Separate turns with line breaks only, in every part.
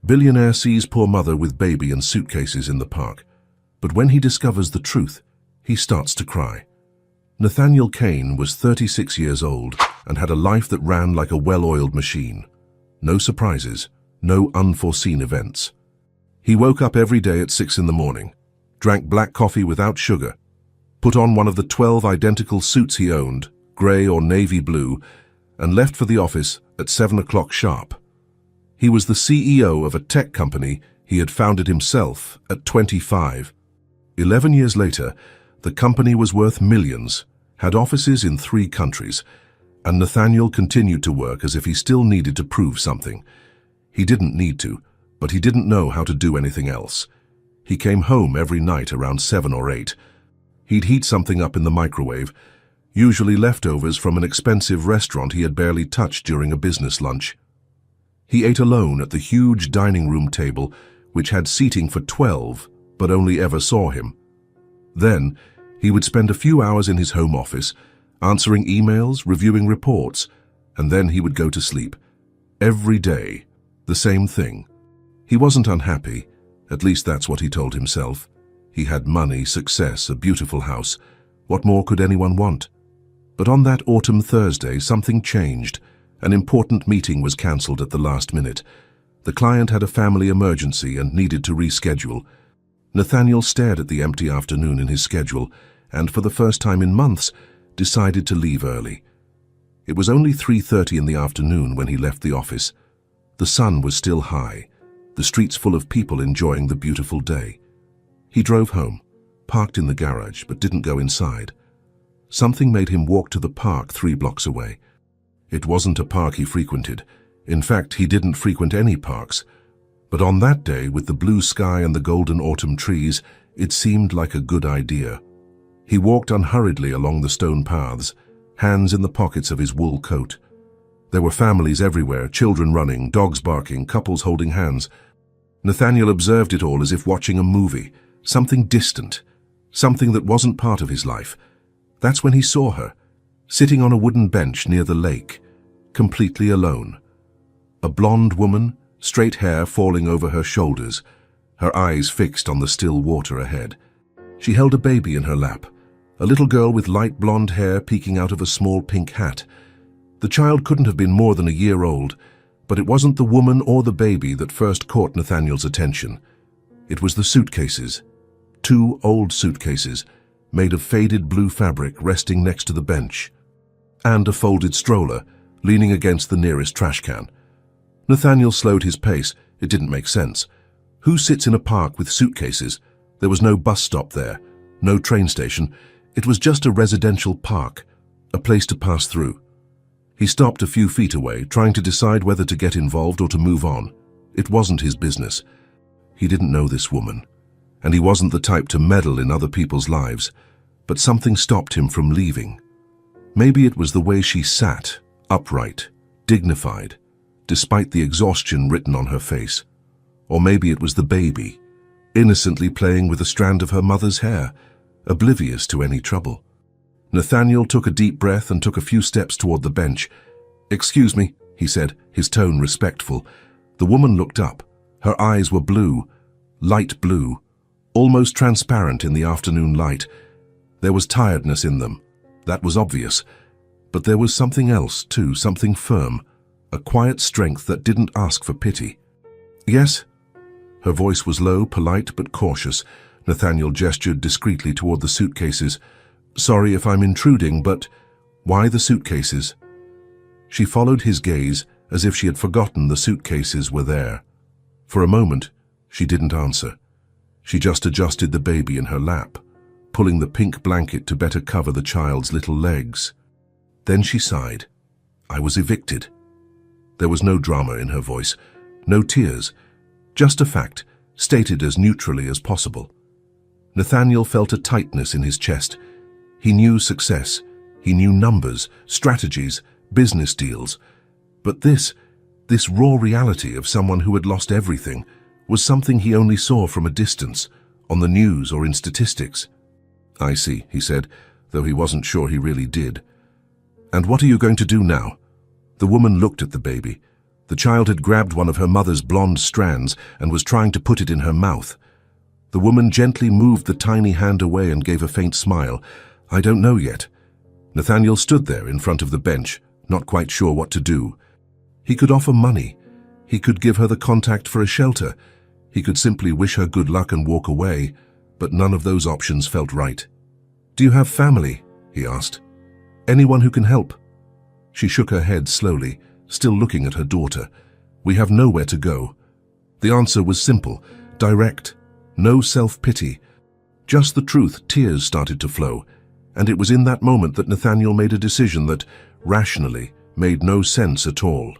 Billionaire sees poor mother with baby and suitcases in the park, but when he discovers the truth, he starts to cry. Nathaniel Kane was 36 years old and had a life that ran like a well-oiled machine. No surprises, no unforeseen events. He woke up every day at 6 in the morning, drank black coffee without sugar, put on one of the 12 identical suits he owned, grey or navy blue, and left for the office at 7 o'clock sharp. He was the CEO of a tech company he had founded himself at 25. 11 years later, the company was worth millions, had offices in 3 countries, and Nathaniel continued to work as if he still needed to prove something. He didn't need to, but he didn't know how to do anything else. He came home every night around 7 or 8. He'd heat something up in the microwave, usually leftovers from an expensive restaurant he had barely touched during a business lunch. He ate alone at the huge dining room table, which had seating for 12, but only ever saw him. Then, he would spend a few hours in his home office, answering emails, reviewing reports, and then he would go to sleep. Every day, the same thing. He wasn't unhappy, at least that's what he told himself. He had money, success, a beautiful house. What more could anyone want? But on that autumn Thursday, something changed. An important meeting was cancelled at the last minute. The client had a family emergency and needed to reschedule. Nathaniel stared at the empty afternoon in his schedule and, for the first time in months, decided to leave early. It was only 3:30 in the afternoon when he left the office. The sun was still high, the streets full of people enjoying the beautiful day. He drove home, parked in the garage, but didn't go inside. Something made him walk to the park 3 blocks away. It wasn't a park he frequented. In fact, he didn't frequent any parks. But on that day, with the blue sky and the golden autumn trees, it seemed like a good idea. He walked unhurriedly along the stone paths, hands in the pockets of his wool coat. There were families everywhere, children running, dogs barking, couples holding hands. Nathaniel observed it all as if watching a movie, something distant, something that wasn't part of his life. That's when he saw her, sitting on a wooden bench near the lake, completely alone. A blonde woman, straight hair falling over her shoulders, her eyes fixed on the still water ahead. She held a baby in her lap, a little girl with light blonde hair peeking out of a small pink hat. The child couldn't have been more than a year old, but it wasn't the woman or the baby that first caught Nathaniel's attention. It was the suitcases. 2 old suitcases, made of faded blue fabric, resting next to the bench, and a folded stroller, leaning against the nearest trash can. Nathaniel slowed his pace. It didn't make sense. Who sits in a park with suitcases? There was no bus stop there, no train station. It was just a residential park, a place to pass through. He stopped a few feet away, trying to decide whether to get involved or to move on. It wasn't his business. He didn't know this woman, and he wasn't the type to meddle in other people's lives, but something stopped him from leaving. Maybe it was the way she sat, upright, dignified, despite the exhaustion written on her face. Or maybe it was the baby, innocently playing with a strand of her mother's hair, oblivious to any trouble. Nathaniel took a deep breath and took a few steps toward the bench. "Excuse me," he said, his tone respectful. The woman looked up. Her eyes were blue, light blue, almost transparent in the afternoon light. There was tiredness in them. That was obvious. But there was something else, too, something firm, a quiet strength that didn't ask for pity. "Yes?" Her voice was low, polite, but cautious. Nathaniel gestured discreetly toward the suitcases. "Sorry if I'm intruding, but why the suitcases?" She followed his gaze as if she had forgotten the suitcases were there. For a moment, she didn't answer. She just adjusted the baby in her lap, pulling the pink blanket to better cover the child's little legs. Then she sighed. "I was evicted." There was no drama in her voice, no tears, just a fact, stated as neutrally as possible. Nathaniel felt a tightness in his chest. He knew success. He knew numbers, strategies, business deals. But this raw reality of someone who had lost everything, was something he only saw from a distance, on the news or in statistics. "I see," he said, though he wasn't sure he really did. "And what are you going to do now?" The woman looked at the baby. The child had grabbed one of her mother's blonde strands and was trying to put it in her mouth. The woman gently moved the tiny hand away and gave a faint smile. "I don't know yet." Nathaniel stood there in front of the bench, not quite sure what to do. He could offer money. He could give her the contact for a shelter. He could simply wish her good luck and walk away, but none of those options felt right. "Do you have family?" he asked. "Anyone who can help?" She shook her head slowly, still looking at her daughter. "We have nowhere to go." The answer was simple, direct, no self-pity. Just the truth. Tears started to flow, and it was in that moment that Nathaniel made a decision that, rationally, made no sense at all.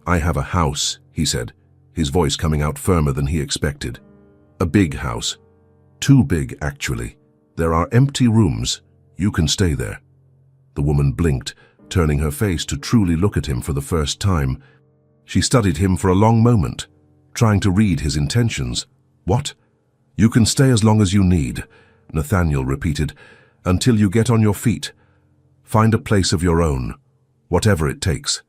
"I have a house," he said, his voice coming out firmer than he expected. "A big house. Too big, actually. There are empty rooms. You can stay there." The woman blinked, turning her face to truly look at him for the first time. She studied him for a long moment, trying to read his intentions. "What?" "You can stay as long as you need," Nathaniel repeated, "until you get on your feet. Find a place of your own, whatever it takes."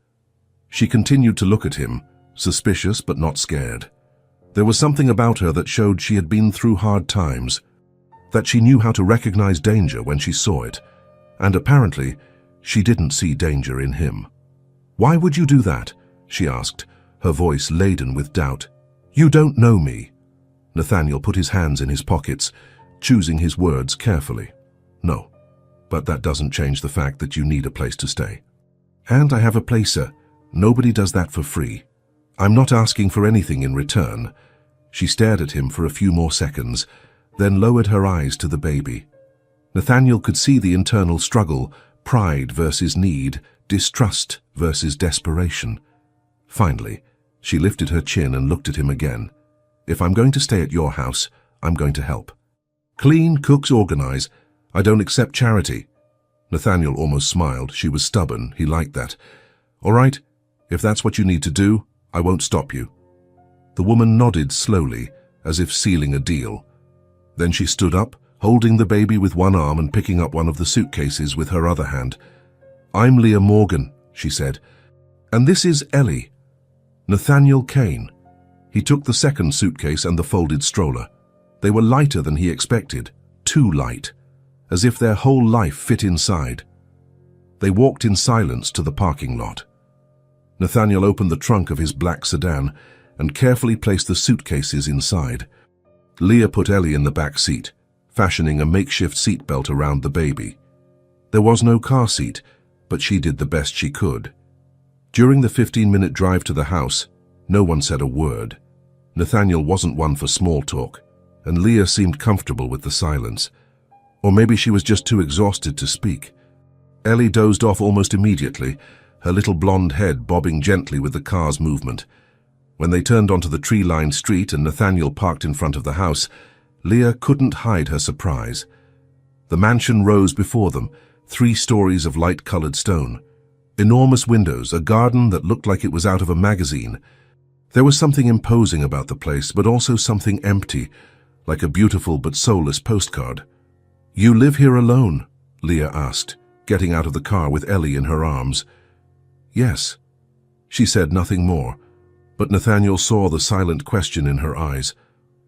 She continued to look at him, suspicious but not scared. There was something about her that showed she had been through hard times, that she knew how to recognize danger when she saw it, and apparently she didn't see danger in him. "Why would you do that?" she asked, her voice laden with doubt. "You don't know me." Nathaniel put his hands in his pockets, choosing his words carefully. "No, but that doesn't change the fact that you need a place to stay. And I have a placer. Nobody does that for free. I'm not asking for anything in return." She stared at him for a few more seconds, then lowered her eyes to the baby. Nathaniel could see the internal struggle, pride versus need, distrust versus desperation. Finally, she lifted her chin and looked at him again. "If I'm going to stay at your house, I'm going to help. Clean, cooks, organize. I don't accept charity." Nathaniel almost smiled. She was stubborn. He liked that. "All right, if that's what you need to do, I won't stop you." The woman nodded slowly, as if sealing a deal. Then she stood up, holding the baby with one arm and picking up one of the suitcases with her other hand. "I'm Leah Morgan," she said, "and this is Ellie." Nathaniel Kane. He took the second suitcase and the folded stroller. They were lighter than he expected, too light, as if their whole life fit inside. They walked in silence to the parking lot. Nathaniel opened the trunk of his black sedan and carefully placed the suitcases inside. Leah put Ellie in the back seat, fashioning a makeshift seatbelt around the baby. There was no car seat, but she did the best she could. During the 15-minute drive to the house, no one said a word. Nathaniel wasn't one for small talk, and Leah seemed comfortable with the silence. Or maybe she was just too exhausted to speak. Ellie dozed off almost immediately, her little blonde head bobbing gently with the car's movement. When they turned onto the tree-lined street and Nathaniel parked in front of the house, Leah couldn't hide her surprise. The mansion rose before them, 3 stories of light-colored stone. Enormous windows, a garden that looked like it was out of a magazine. There was something imposing about the place, but also something empty, like a beautiful but soulless postcard. "You live here alone?" Leah asked, getting out of the car with Ellie in her arms. "Yes." She said nothing more, but Nathaniel saw the silent question in her eyes.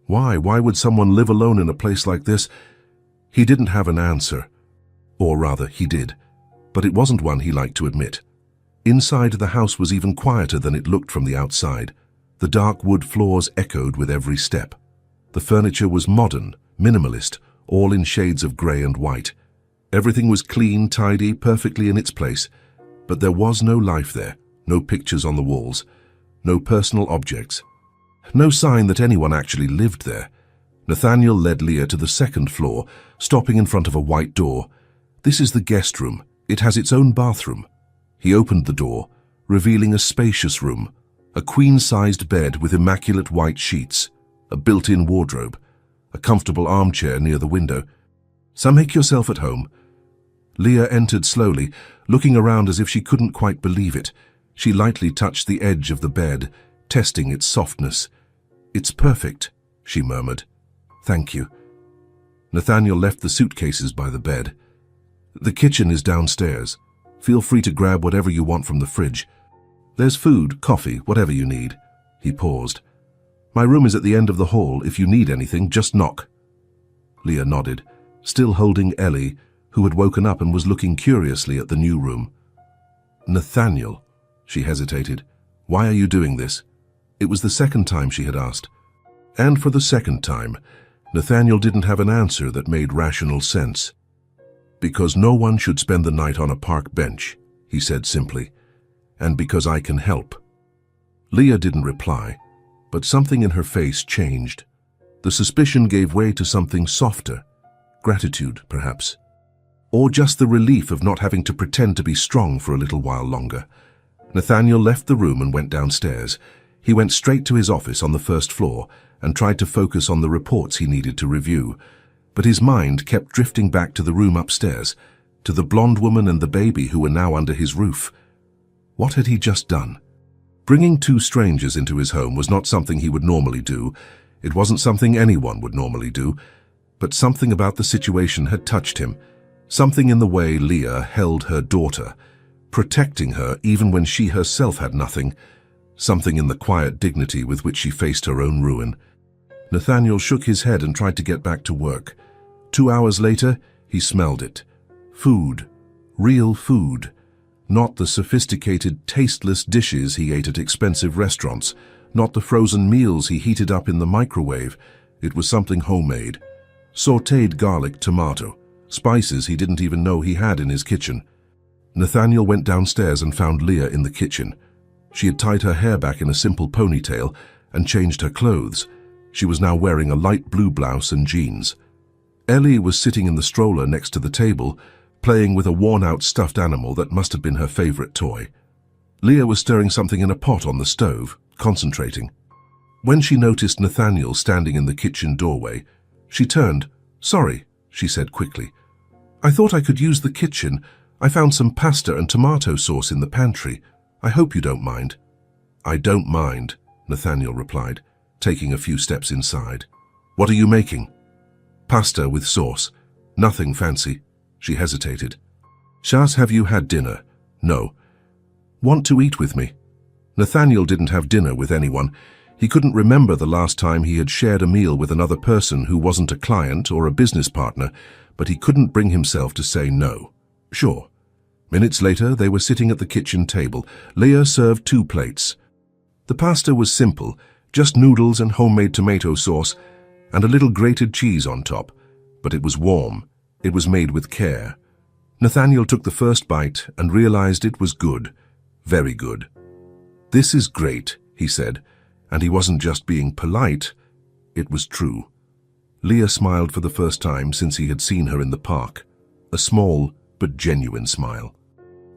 Why? Why would someone live alone in a place like this? He didn't have an answer. Or rather, he did, but it wasn't one he liked to admit. Inside, the house was even quieter than it looked from the outside. The dark wood floors echoed with every step. The furniture was modern, minimalist, all in shades of grey and white. Everything was clean, tidy, perfectly in its place, but there was no life there, no pictures on the walls, no personal objects, no sign that anyone actually lived there. Nathaniel led Leah to the second floor, stopping in front of a white door. "This is the guest room. It has its own bathroom." He opened the door, revealing a spacious room, a queen-sized bed with immaculate white sheets, a built-in wardrobe, a comfortable armchair near the window. "So make yourself at home." Leah entered slowly, looking around as if she couldn't quite believe it. She lightly touched the edge of the bed, testing its softness. "It's perfect," she murmured. "Thank you." Nathaniel left the suitcases by the bed. "The kitchen is downstairs. Feel free to grab whatever you want from the fridge." There's food, coffee, whatever you need." He paused. "My room is at the end of the hall. If you need anything, just knock." Leah nodded, still holding Ellie, who had woken up and was looking curiously at the new room. "Nathaniel," she hesitated. "Why are you doing this?" It was the second time she had asked. And for the second time, Nathaniel didn't have an answer that made rational sense. "Because no one should spend the night on a park bench," he said simply. "And because I can help." Leah didn't reply, but something in her face changed. The suspicion gave way to something softer. Gratitude, perhaps. Or just the relief of not having to pretend to be strong for a little while longer. Nathaniel left the room and went downstairs. He went straight to his office on the first floor and tried to focus on the reports he needed to review. But his mind kept drifting back to the room upstairs, to the blonde woman and the baby who were now under his roof. What had he just done? Bringing two strangers into his home was not something he would normally do. It wasn't something anyone would normally do. But something about the situation had touched him. Something in the way Leah held her daughter, protecting her even when she herself had nothing. Something in the quiet dignity with which she faced her own ruin. Nathaniel shook his head and tried to get back to work. 2 hours later, he smelled it. Food. Real food. Not the sophisticated, tasteless dishes he ate at expensive restaurants. Not the frozen meals he heated up in the microwave. It was something homemade. Sautéed garlic, tomato. Spices he didn't even know he had in his kitchen. Nathaniel went downstairs and found Leah in the kitchen. She had tied her hair back in a simple ponytail and changed her clothes. She was now wearing a light blue blouse and jeans. Ellie was sitting in the stroller next to the table, playing with a worn-out stuffed animal that must have been her favorite toy. Leah was stirring something in a pot on the stove, concentrating. When she noticed Nathaniel standing in the kitchen doorway, she turned. "Sorry," she said quickly. "I thought I could use the kitchen. I found some pasta and tomato sauce in the pantry. I hope you don't mind." "I don't mind," Nathaniel replied, taking a few steps inside. "What are you making?" "Pasta with sauce. Nothing fancy." She hesitated. "Shas, have you had dinner?" "No." "Want to eat with me?" Nathaniel didn't have dinner with anyone. He couldn't remember the last time he had shared a meal with another person who wasn't a client or a business partner, but he couldn't bring himself to say no. Sure. Minutes later, they were sitting at the kitchen table. Leah served 2 plates. The pasta was simple, just noodles and homemade tomato sauce, and a little grated cheese on top. But it was warm. It was made with care. Nathaniel took the first bite and realized it was good. Very good. "This is great," he said, and he wasn't just being polite. It was true. Leah smiled for the first time since he had seen her in the park. A small but genuine smile.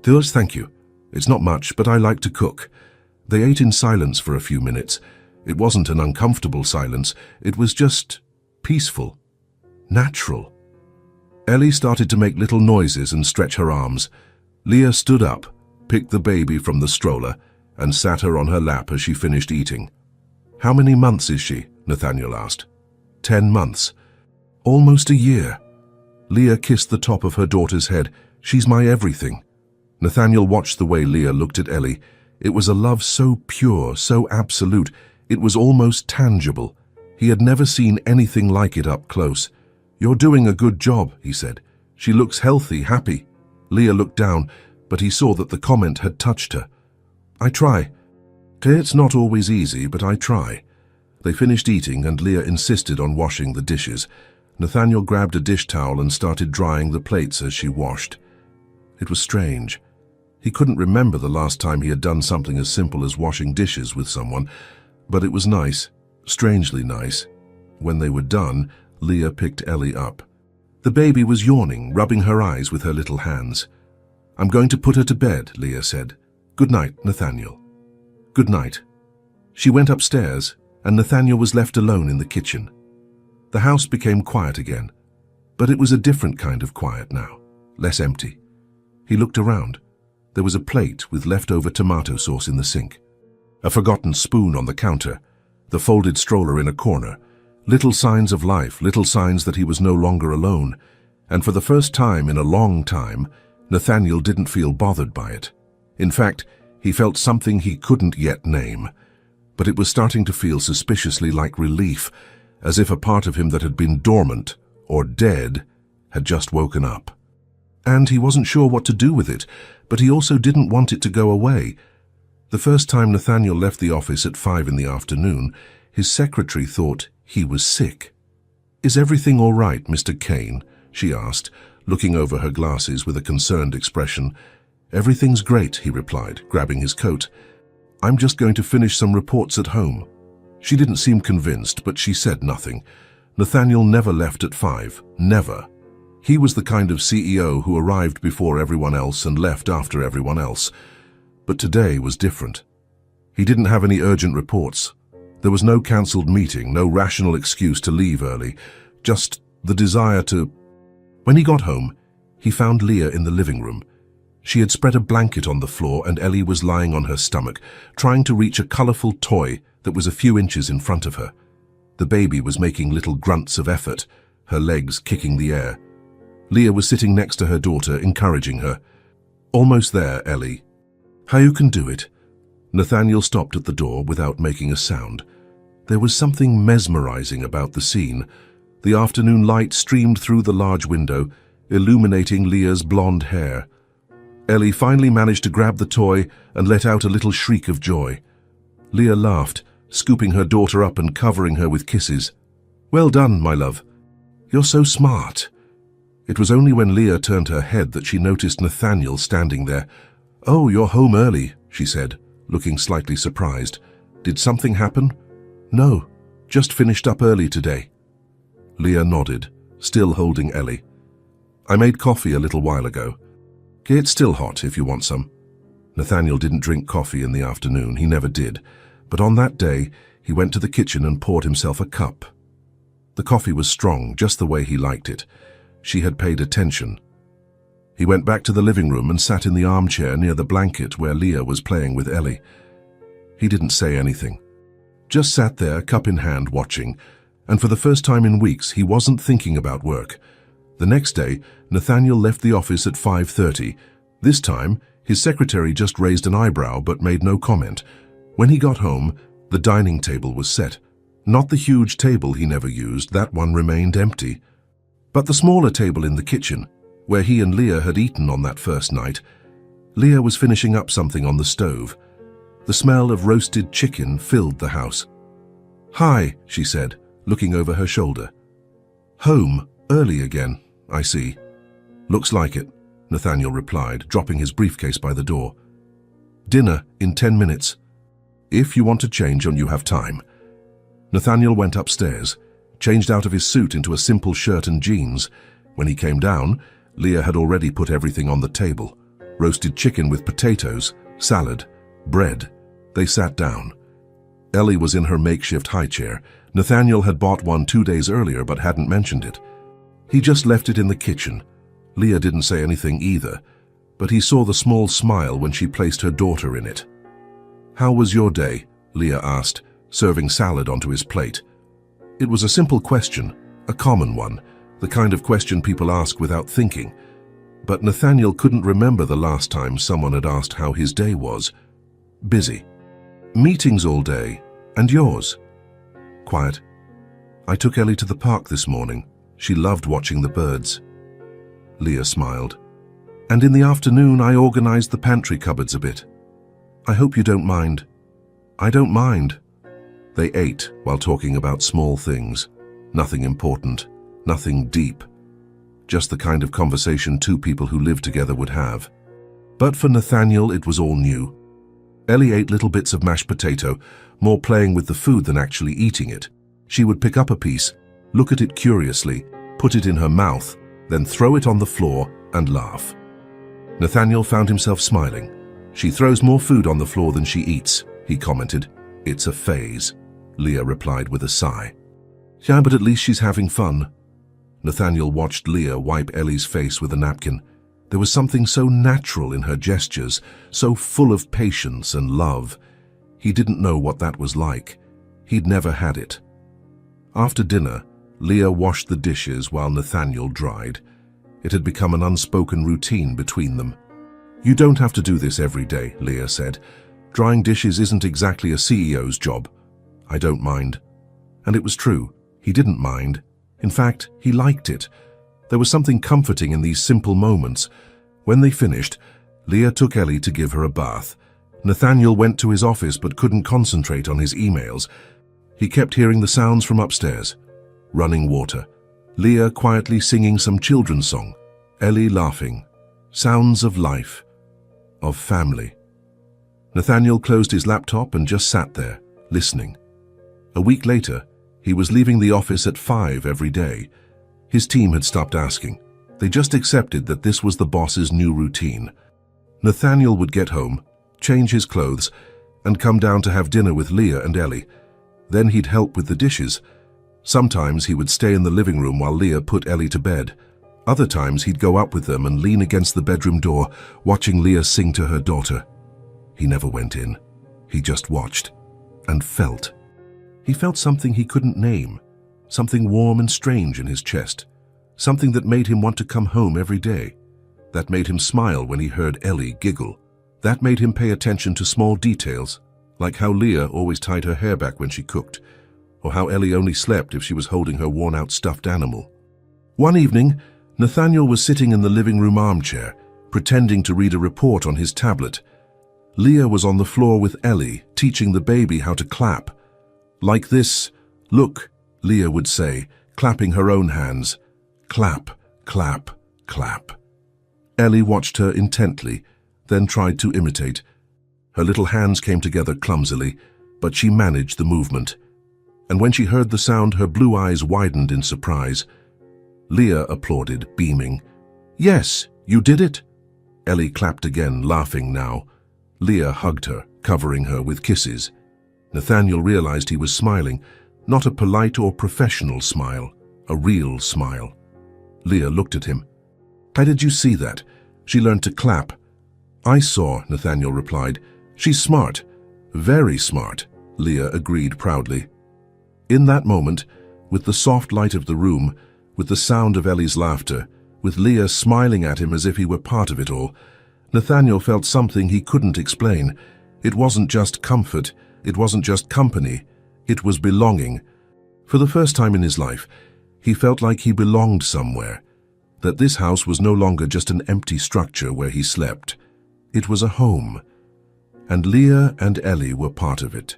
Thank you. It's not much, but I like to cook." They ate in silence for a few minutes. It wasn't an uncomfortable silence. It was just peaceful. Natural. Ellie started to make little noises and stretch her arms. Leah stood up, picked the baby from the stroller, and sat her on her lap as she finished eating. "How many months is she?" Nathaniel asked. 10 months. Almost a year. Leah kissed the top of her daughter's head. "She's my everything." Nathaniel watched the way Leah looked at Ellie. It was a love so pure, so absolute. It was almost tangible. He had never seen anything like it up close. "You're doing a good job," he said. "She looks healthy, happy." Leah looked down, but he saw that the comment had touched her. "I try. It's not always easy, but I try." They finished eating and Leah insisted on washing the dishes. Nathaniel grabbed a dish towel and started drying the plates as she washed. It was strange. He couldn't remember the last time he had done something as simple as washing dishes with someone, but it was nice, strangely nice. When they were done, Leah picked Ellie up. The baby was yawning, rubbing her eyes with her little hands. "I'm going to put her to bed," Leah said. "Good night, Nathaniel." "Good night." She went upstairs, and Nathaniel was left alone in the kitchen. The house became quiet again, but it was a different kind of quiet now, less empty. He looked around. There was a plate with leftover tomato sauce in the sink, a forgotten spoon on the counter, the folded stroller in a corner. Little signs of life, little signs that he was no longer alone. And for the first time in a long time, Nathaniel didn't feel bothered by it. In fact, He felt something he couldn't yet name, but it was starting to feel suspiciously like relief, as if a part of him that had been dormant, or dead, had just woken up. And he wasn't sure what to do with it, but he also didn't want it to go away. The first time Nathaniel left the office at 5 in the afternoon, his secretary thought he was sick. "Is everything all right, Mr. Kane?" she asked, looking over her glasses with a concerned expression. "Everything's great," he replied, grabbing his coat. "I'm just going to finish some reports at home." She didn't seem convinced, but she said nothing. Nathaniel never left at 5, never. He was the kind of CEO who arrived before everyone else and left after everyone else. But today was different. He didn't have any urgent reports. There was no cancelled meeting, no rational excuse to leave early, just the desire to... When he got home, he found Leah in the living room. She had spread a blanket on the floor and Ellie was lying on her stomach, trying to reach a colourful toy that was a few inches in front of her. The baby was making little grunts of effort, her legs kicking the air. Leah was sitting next to her daughter, encouraging her. "Almost there, Ellie. How you can do it." Nathaniel stopped at the door without making a sound. There was something mesmerizing about the scene. The afternoon light streamed through the large window, illuminating Leah's blonde hair. Ellie finally managed to grab the toy and let out a little shriek of joy. Leah laughed, scooping her daughter up and covering her with kisses. "Well done, my love. You're so smart." It was only when Leah turned her head that she noticed Nathaniel standing there. "Oh, you're home early," she said, looking slightly surprised. "Did something happen?" "No, just finished up early today." Leah nodded, still holding Ellie. "I made coffee a little while ago. It's still hot if you want some." Nathaniel didn't drink coffee in the afternoon, he never did, but on that day he went to the kitchen and poured himself a cup. The coffee was strong, just the way he liked it. She had paid attention. He went back to the living room and sat in the armchair near the blanket where Leah was playing with Ellie. He didn't say anything. Just sat there, cup in hand, watching, and for the first time in weeks he wasn't thinking about work. The next day, Nathaniel left the office at 5:30. This time, his secretary just raised an eyebrow but made no comment. When he got home, the dining table was set. Not the huge table he never used, that one remained empty. But the smaller table in the kitchen, where he and Leah had eaten on that first night. Leah was finishing up something on the stove. The smell of roasted chicken filled the house. "Hi," she said, looking over her shoulder. "Home, early again, I see." "Looks like it," Nathaniel replied, dropping his briefcase by the door. "Dinner in 10 minutes. If you want to change and you have time." Nathaniel went upstairs, changed out of his suit into a simple shirt and jeans. When he came down, Leah had already put everything on the table. Roasted chicken with potatoes, salad, bread. They sat down. Ellie was in her makeshift high chair. Nathaniel had bought one 2 days earlier but hadn't mentioned it. He just left it in the kitchen. Leah didn't say anything either, but he saw the small smile when she placed her daughter in it. "How was your day?" Leah asked, serving salad onto his plate. It was a simple question, a common one, the kind of question people ask without thinking. But Nathaniel couldn't remember the last time someone had asked how his day was. "Busy." "Meetings all day. And yours?" "Quiet. I took Ellie to the park this morning. She loved watching the birds." Leah smiled. "And in the afternoon I organized the pantry cupboards a bit. I hope you don't mind." "I don't mind." They ate while talking about small things. Nothing important, nothing deep. Just the kind of conversation two people who live together would have. But for Nathaniel, it was all new. Ellie ate little bits of mashed potato, more playing with the food than actually eating it. She would pick up a piece, look at it curiously, put it in her mouth, then throw it on the floor and laugh. Nathaniel found himself smiling. "She throws more food on the floor than she eats," he commented. "It's a phase," Leah replied with a sigh. "Yeah, but at least she's having fun." Nathaniel watched Leah wipe Ellie's face with a napkin. There was something so natural in her gestures, so full of patience and love. He didn't know what that was like. He'd never had it. After dinner, Leah washed the dishes while Nathaniel dried. It had become an unspoken routine between them. "You don't have to do this every day," Leah said. Drying dishes isn't exactly a CEO's job. I don't mind. And it was true. He didn't mind. In fact, he liked it. There was something comforting in these simple moments. When they finished, Leah took Ellie to give her a bath. Nathaniel went to his office but couldn't concentrate on his emails. He kept hearing the sounds from upstairs. Running water. Leah quietly singing some children's song. Ellie laughing. Sounds of life. Of family. Nathaniel closed his laptop and just sat there, listening. A week later, he was leaving the office at 5 every day. His team had stopped asking. They just accepted that this was the boss's new routine. Nathaniel would get home, change his clothes, and come down to have dinner with Leah and Ellie. Then he'd help with the dishes. Sometimes he would stay in the living room while Leah put Ellie to bed. Other times he'd go up with them and lean against the bedroom door, watching Leah sing to her daughter. He never went in. He just watched and felt. He felt something he couldn't name, something warm and strange in his chest, something that made him want to come home every day, that made him smile when he heard Ellie giggle, that made him pay attention to small details, like how Leah always tied her hair back when she cooked, or how Ellie only slept if she was holding her worn-out stuffed animal. One evening, Nathaniel was sitting in the living room armchair, pretending to read a report on his tablet. Leah was on the floor with Ellie, teaching the baby how to clap. Like this, "Look," Leah would say, clapping her own hands. Clap, clap, clap. Ellie watched her intently, then tried to imitate. Her little hands came together clumsily, but she managed the movement. And when she heard the sound, her blue eyes widened in surprise. Leah applauded, beaming. "Yes, you did it." Ellie clapped again, laughing now. Leah hugged her, covering her with kisses. Nathaniel realized he was smiling, not a polite or professional smile, a real smile. Leah looked at him. "How did you see that? She learned to clap." "I saw," Nathaniel replied. "She's smart." "Very smart," Leah agreed proudly. In that moment, with the soft light of the room, with the sound of Ellie's laughter, with Leah smiling at him as if he were part of it all, Nathaniel felt something he couldn't explain. It wasn't just comfort, it wasn't just company, it was belonging. For the first time in his life, he felt like he belonged somewhere, that this house was no longer just an empty structure where he slept. It was a home. And Leah and Ellie were part of it.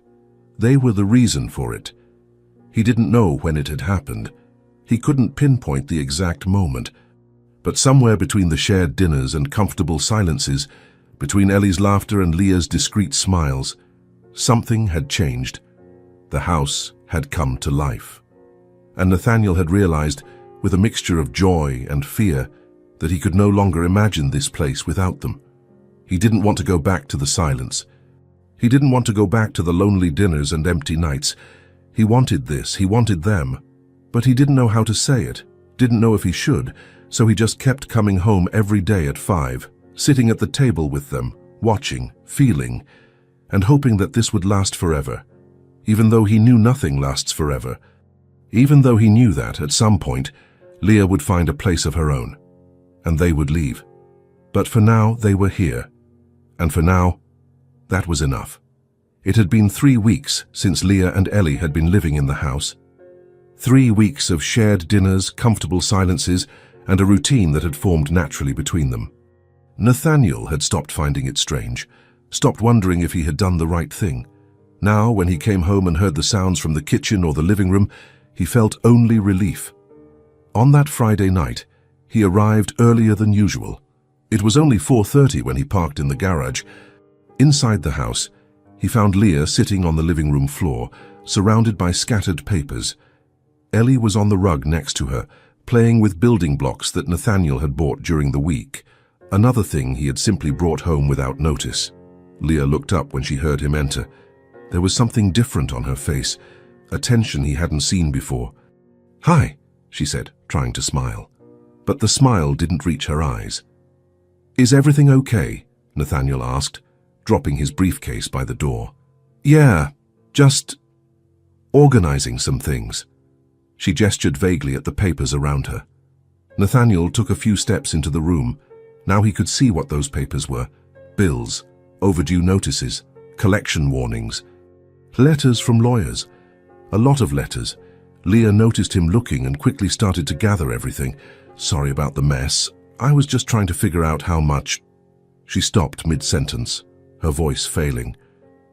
They were the reason for it. He didn't know when it had happened. He couldn't pinpoint the exact moment. But somewhere between the shared dinners and comfortable silences, between Ellie's laughter and Leah's discreet smiles, something had changed. The house had come to life. And Nathaniel had realized, with a mixture of joy and fear, that he could no longer imagine this place without them. He didn't want to go back to the silence. He didn't want to go back to the lonely dinners and empty nights. He wanted this, he wanted them. But he didn't know how to say it, didn't know if he should, so he just kept coming home every day at 5, sitting at the table with them, watching, feeling, and hoping that this would last forever, even though he knew nothing lasts forever, even though he knew that, at some point, Leah would find a place of her own, and they would leave. But for now, they were here, and for now, that was enough. It had been 3 weeks since Leah and Ellie had been living in the house. 3 weeks of shared dinners, comfortable silences, and a routine that had formed naturally between them. Nathaniel had stopped finding it strange, stopped wondering if he had done the right thing. Now, when he came home and heard the sounds from the kitchen or the living room, he felt only relief. On that Friday night, he arrived earlier than usual. It was only 4:30 when he parked in the garage. Inside the house, he found Leah sitting on the living room floor, surrounded by scattered papers. Ellie was on the rug next to her, playing with building blocks that Nathaniel had bought during the week, another thing he had simply brought home without notice. Leah looked up when she heard him enter. There was something different on her face, a tension he hadn't seen before. "Hi," she said, trying to smile. But the smile didn't reach her eyes. "Is everything okay?" Nathaniel asked, dropping his briefcase by the door. "Yeah, just organizing some things." She gestured vaguely at the papers around her. Nathaniel took a few steps into the room. Now he could see what those papers were. Bills, overdue notices, collection warnings, letters from lawyers, a lot of letters. Leah noticed him looking and quickly started to gather everything. Sorry about the mess. I was just trying to figure out how much. She stopped mid-sentence, her voice failing.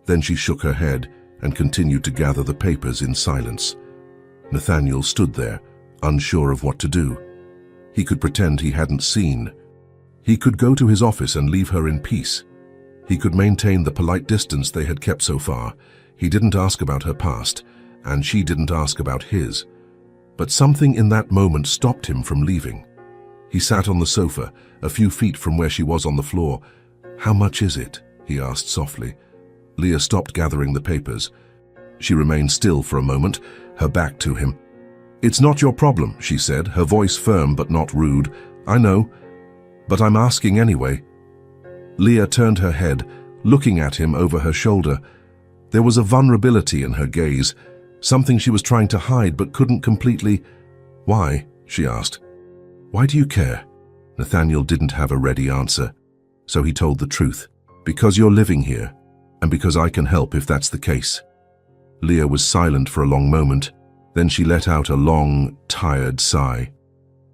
Then she shook her head and continued to gather the papers in silence. Nathaniel stood there, unsure of what to do. He could pretend he hadn't seen. He could go to his office and leave her in peace. He could maintain the polite distance they had kept so far. He didn't ask about her past, and she didn't ask about his. But something in that moment stopped him from leaving. He sat on the sofa, a few feet from where she was on the floor. "How much is it?" he asked softly. Leah stopped gathering the papers. She remained still for a moment, her back to him. "It's not your problem," she said, her voice firm but not rude. "I know, but I'm asking anyway." Leah turned her head, looking at him over her shoulder. There was a vulnerability in her gaze, something she was trying to hide but couldn't completely. "Why?" she asked. "Why do you care?" Nathaniel didn't have a ready answer, so he told the truth. "Because you're living here, and because I can help if that's the case." Leah was silent for a long moment. Then she let out a long, tired sigh.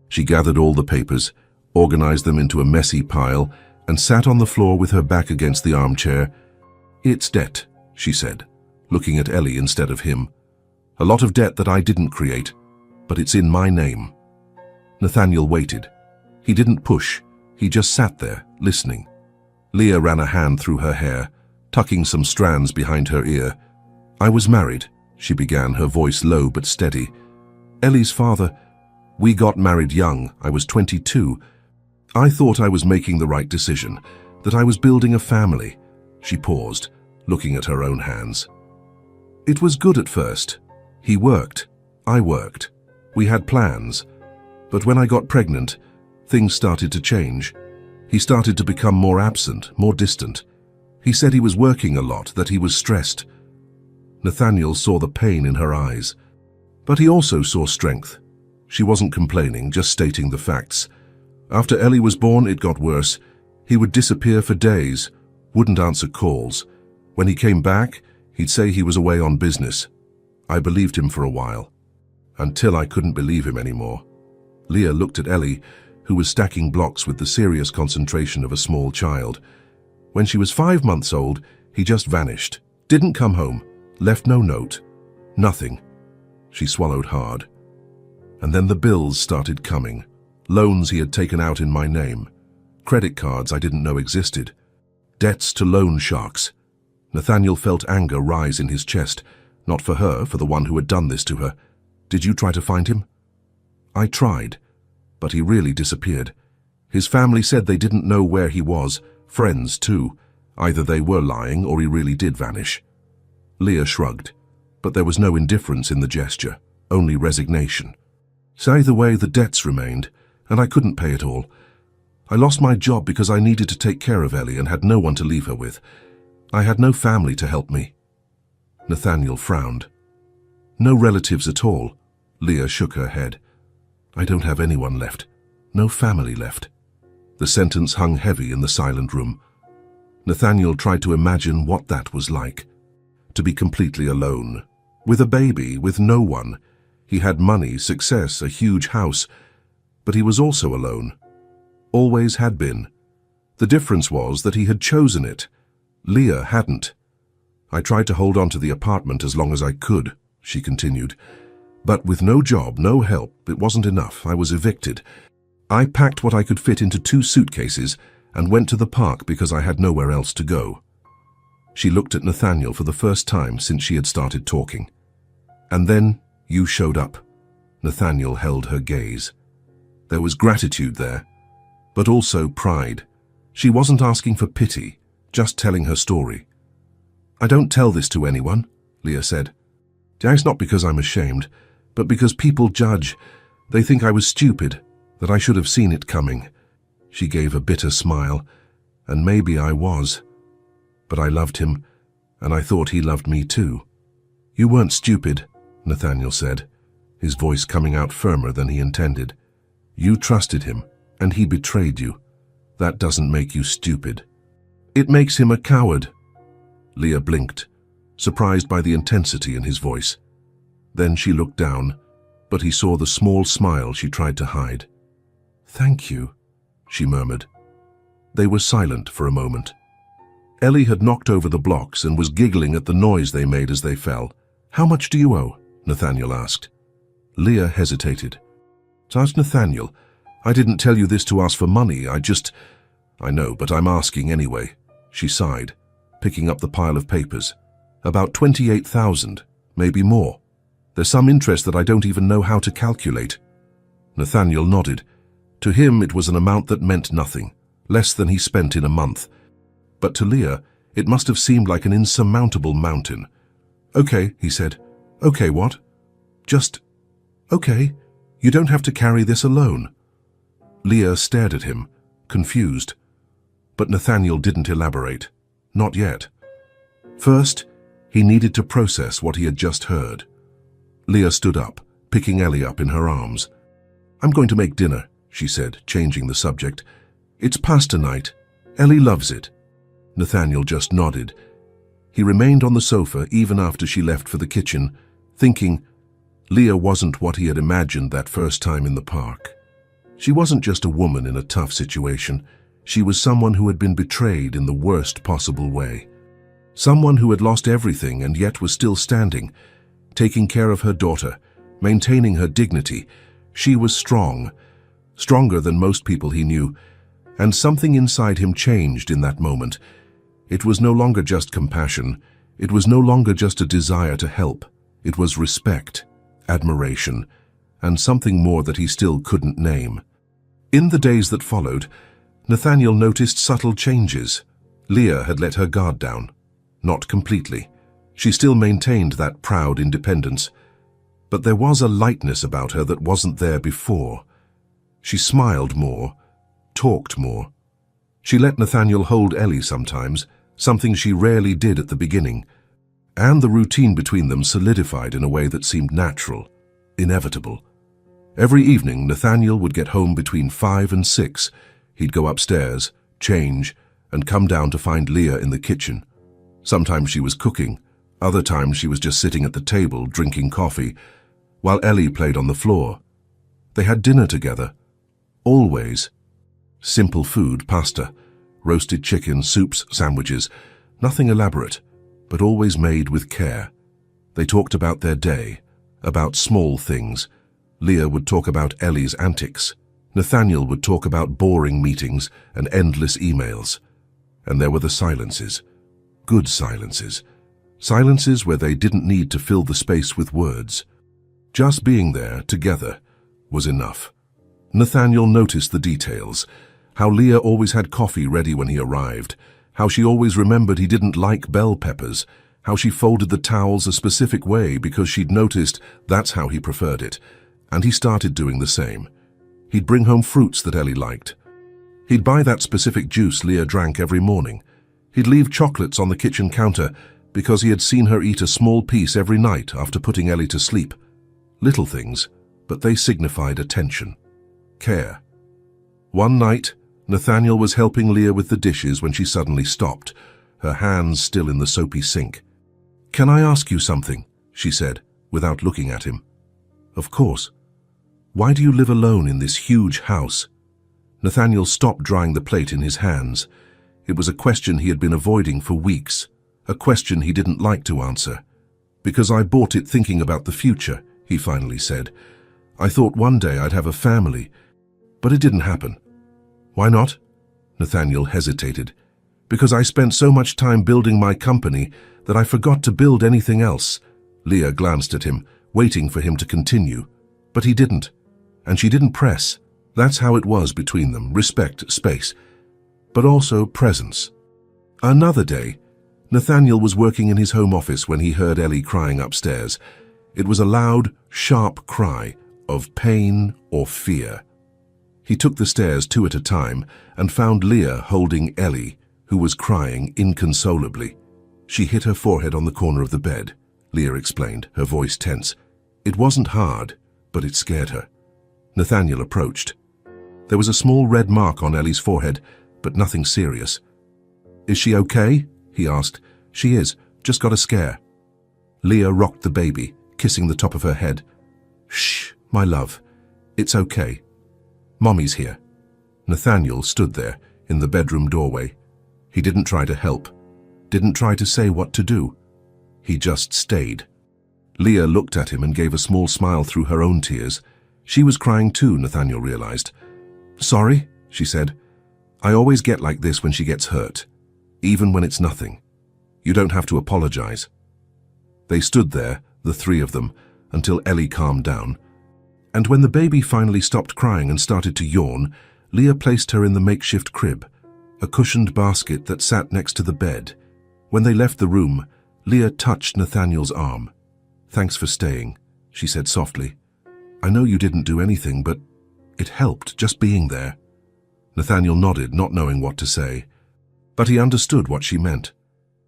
She gathered all the papers, organized them into a messy pile, and sat on the floor with her back against the armchair. "It's debt," she said, looking at Ellie instead of him. "A lot of debt that I didn't create, but it's in my name." Nathaniel waited. He didn't push. He just sat there, listening. Leah ran a hand through her hair, tucking some strands behind her ear. "I was married," she began, her voice low but steady. "Ellie's father. We got married young. I was 22. I thought I was making the right decision, that I was building a family." She paused, looking at her own hands. "It was good at first. He worked. I worked. We had plans. But when I got pregnant, things started to change. He started to become more absent, more distant. He said he was working a lot, that he was stressed." Nathaniel saw the pain in her eyes. But he also saw strength. She wasn't complaining, just stating the facts. After Ellie was born, it got worse. He would disappear for days, wouldn't answer calls. When he came back, he'd say he was away on business. I believed him for a while, until I couldn't believe him anymore. Leah looked at Ellie, who was stacking blocks with the serious concentration of a small child. When she was 5 months old, he just vanished. Didn't come home, left no note, nothing. She swallowed hard. And then the bills started coming. Loans he had taken out in my name. Credit cards I didn't know existed. Debts to loan sharks. Nathaniel felt anger rise in his chest, not for her, for the one who had done this to her. "Did you try to find him?" "I tried, but he really disappeared. His family said they didn't know where he was, friends too. Either they were lying or he really did vanish." Leah shrugged, but there was no indifference in the gesture, only resignation. "So either way, the debts remained, and I couldn't pay it all. I lost my job because I needed to take care of Ellie and had no one to leave her with. I had no family to help me." Nathaniel frowned. "No relatives at all?" Leah shook her head. "I don't have anyone left. No family left." The sentence hung heavy in the silent room. Nathaniel tried to imagine what that was like. To be completely alone. With a baby, with no one. He had money, success, a huge house. But he was also alone. Always had been. The difference was that he had chosen it. Leah hadn't. "I tried to hold on to the apartment as long as I could," she continued. "But with no job, no help, it wasn't enough. I was evicted. I packed what I could fit into 2 suitcases and went to the park because I had nowhere else to go." She looked at Nathaniel for the first time since she had started talking. "And then you showed up." Nathaniel held her gaze. There was gratitude there, but also pride. She wasn't asking for pity, just telling her story. "I don't tell this to anyone," Leah said. "It's not because I'm ashamed, but because people judge. They think I was stupid, that I should have seen it coming." She gave a bitter smile, and maybe I was. But I loved him, and I thought he loved me too. "You weren't stupid," Nathaniel said, his voice coming out firmer than he intended. "You trusted him, and he betrayed you. That doesn't make you stupid. It makes him a coward." Leah blinked, surprised by the intensity in his voice. Then she looked down, but he saw the small smile she tried to hide. "Thank you," she murmured. They were silent for a moment. Ellie had knocked over the blocks and was giggling at the noise they made as they fell. "How much do you owe?" Nathaniel asked. Leah hesitated. "Judge Nathaniel, I didn't tell you this to ask for money, I know, but I'm asking anyway," she sighed, picking up the pile of papers. "About 28,000, maybe more. There's some interest that I don't even know how to calculate." Nathaniel nodded. To him it was an amount that meant nothing, less than he spent in a month. But to Leah, it must have seemed like an insurmountable mountain. "Okay," he said. "Okay, what?" "Just, okay, you don't have to carry this alone." Leah stared at him, confused. But Nathaniel didn't elaborate. Not yet. First, he needed to process what he had just heard. Leah stood up, picking Ellie up in her arms. "I'm going to make dinner," she said, changing the subject. "It's pasta night. Ellie loves it." Nathaniel just nodded. He remained on the sofa even after she left for the kitchen, thinking Leah wasn't what he had imagined that first time in the park. She wasn't just a woman in a tough situation. She was someone who had been betrayed in the worst possible way. Someone who had lost everything and yet was still standing, taking care of her daughter, maintaining her dignity. She was strong, stronger than most people he knew, and something inside him changed in that moment. It was no longer just compassion. It was no longer just a desire to help. It was respect, admiration, and something more that he still couldn't name. In the days that followed, Nathaniel noticed subtle changes. Leah had let her guard down. Not completely. She still maintained that proud independence. But there was a lightness about her that wasn't there before. She smiled more, talked more. She let Nathaniel hold Ellie sometimes, something she rarely did at the beginning. And the routine between them solidified in a way that seemed natural, inevitable. Every evening, Nathaniel would get home between 5 and 6. He'd go upstairs, change, and come down to find Leah in the kitchen. Sometimes she was cooking. Other times she was just sitting at the table, drinking coffee, while Ellie played on the floor. They had dinner together. Always. Simple food, pasta, roasted chicken, soups, sandwiches. Nothing elaborate, but always made with care. They talked about their day, about small things. Leah would talk about Ellie's antics. Nathaniel would talk about boring meetings and endless emails. And there were the silences. Good silences. Silences where they didn't need to fill the space with words. Just being there, together, was enough. Nathaniel noticed the details. How Leah always had coffee ready when he arrived. How she always remembered he didn't like bell peppers. How she folded the towels a specific way because she'd noticed that's how he preferred it. And he started doing the same. He'd bring home fruits that Ellie liked. He'd buy that specific juice Leah drank every morning. He'd leave chocolates on the kitchen counter because he had seen her eat a small piece every night after putting Ellie to sleep. Little things, but they signified attention, care. One night, Nathaniel was helping Leah with the dishes when she suddenly stopped, her hands still in the soapy sink. "Can I ask you something?" she said, without looking at him. "Of course. Why do you live alone in this huge house?" Nathaniel stopped drying the plate in his hands. It was a question he had been avoiding for weeks, a question he didn't like to answer. "Because I bought it thinking about the future," he finally said. "I thought one day I'd have a family, but it didn't happen." "Why not?" Nathaniel hesitated. "Because I spent so much time building my company that I forgot to build anything else." Leah glanced at him, waiting for him to continue. But he didn't, and she didn't press. That's how it was between them, respect, space, but also presence. Another day, Nathaniel was working in his home office when he heard Ellie crying upstairs. It was a loud, sharp cry of pain or fear. He took the stairs 2 at a time and found Leah holding Ellie, who was crying inconsolably. "She hit her forehead on the corner of the bed," Leah explained, her voice tense. "It wasn't hard, but it scared her." Nathaniel approached. There was a small red mark on Ellie's forehead, but nothing serious. "Is she okay?" he asked. She is. Just got a scare. Leah rocked the baby, kissing the top of her head. Shh, my love. It's okay. Mommy's here. Nathaniel stood there, in the bedroom doorway. He didn't try to help. Didn't try to say what to do. He just stayed. Leah looked at him and gave a small smile through her own tears. She was crying too, Nathaniel realized. Sorry, she said. I always get like this when she gets hurt, even when it's nothing. You don't have to apologize. They stood there, the three of them, until Ellie calmed down. And when the baby finally stopped crying and started to yawn, Leah placed her in the makeshift crib, a cushioned basket that sat next to the bed. When they left the room, Leah touched Nathaniel's arm. Thanks for staying, she said softly. I know you didn't do anything, but it helped just being there. Nathaniel nodded, not knowing what to say. But he understood what she meant,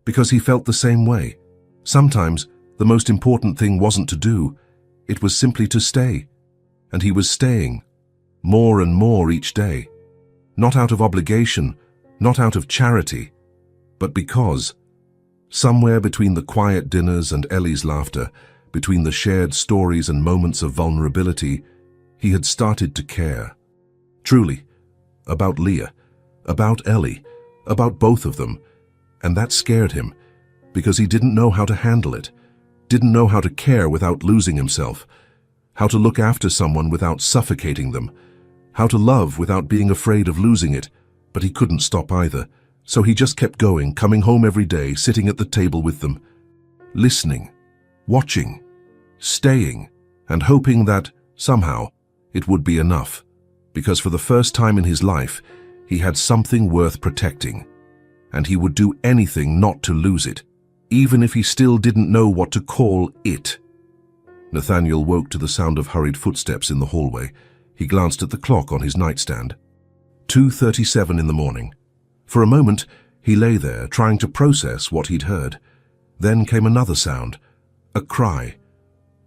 because he felt the same way. Sometimes the most important thing wasn't to do, it was simply to stay. And he was staying, more and more each day. Not out of obligation, not out of charity, but because. Somewhere between the quiet dinners and Ellie's laughter, between the shared stories and moments of vulnerability, he had started to care. Truly, about Leah, about Ellie, about both of them, and that scared him, because he didn't know how to handle it, didn't know how to care without losing himself, how to look after someone without suffocating them, how to love without being afraid of losing it, but he couldn't stop either, so he just kept going, coming home every day, sitting at the table with them, listening, watching, staying, and hoping that, somehow, it would be enough, because for the first time in his life, he had something worth protecting, and he would do anything not to lose it, even if he still didn't know what to call it. Nathaniel woke to the sound of hurried footsteps in the hallway. He glanced at the clock on his nightstand. 2:37 in the morning. For a moment, he lay there, trying to process what he'd heard. Then came another sound, a cry.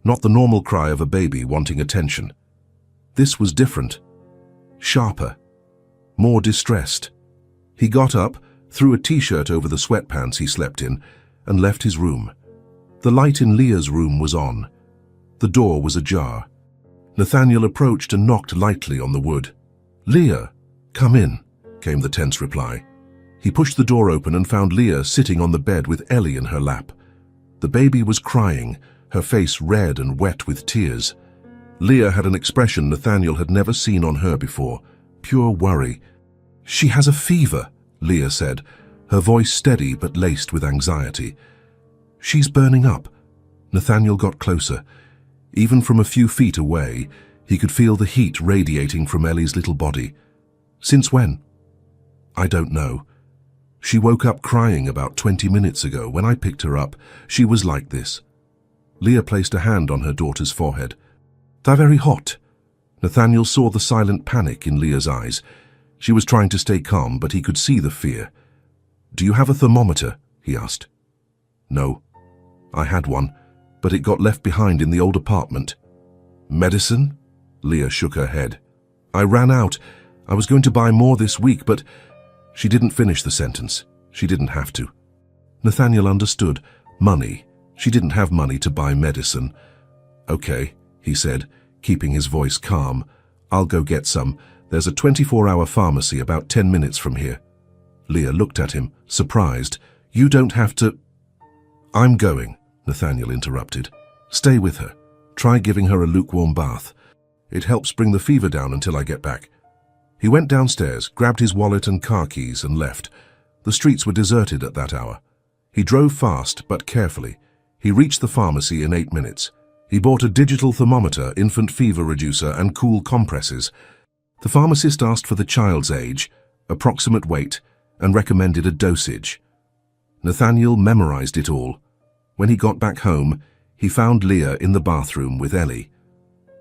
Not the normal cry of a baby wanting attention. This was different. Sharper. More distressed. He got up, threw a t-shirt over the sweatpants he slept in, and left his room. The light in Leah's room was on. The door was ajar. Nathaniel approached and knocked lightly on the wood. "Leah, come in," came the tense reply. He pushed the door open and found Leah sitting on the bed with Ellie in her lap. The baby was crying, her face red and wet with tears. Leah had an expression Nathaniel had never seen on her before, pure worry. "She has a fever," Leah said, her voice steady but laced with anxiety. "She's burning up." Nathaniel got closer. Even from a few feet away, he could feel the heat radiating from Ellie's little body. "Since when?" "I don't know. She woke up crying about 20 minutes ago. When I picked her up, she was like this." Leah placed a hand on her daughter's forehead. "They're very hot." Nathaniel saw the silent panic in Leah's eyes. She was trying to stay calm, but he could see the fear. "Do you have a thermometer?" he asked. "No. I had one, but it got left behind in the old apartment." "Medicine?" Leah shook her head. "I ran out. I was going to buy more this week, but..." She didn't finish the sentence. She didn't have to. Nathaniel understood. Money. She didn't have money to buy medicine. "Okay," he said, keeping his voice calm. "I'll go get some. There's a 24-hour pharmacy about 10 minutes from here." Leah looked at him, surprised. "You don't have to..." "I'm going," Nathaniel interrupted. "Stay with her. Try giving her a lukewarm bath. It helps bring the fever down until I get back." He went downstairs, grabbed his wallet and car keys and left. The streets were deserted at that hour. He drove fast but carefully. He reached the pharmacy in 8 minutes. He bought a digital thermometer, infant fever reducer and cool compresses. The pharmacist asked for the child's age, approximate weight, and recommended a dosage. Nathaniel memorized it all. When he got back home, he found Leah in the bathroom with Ellie.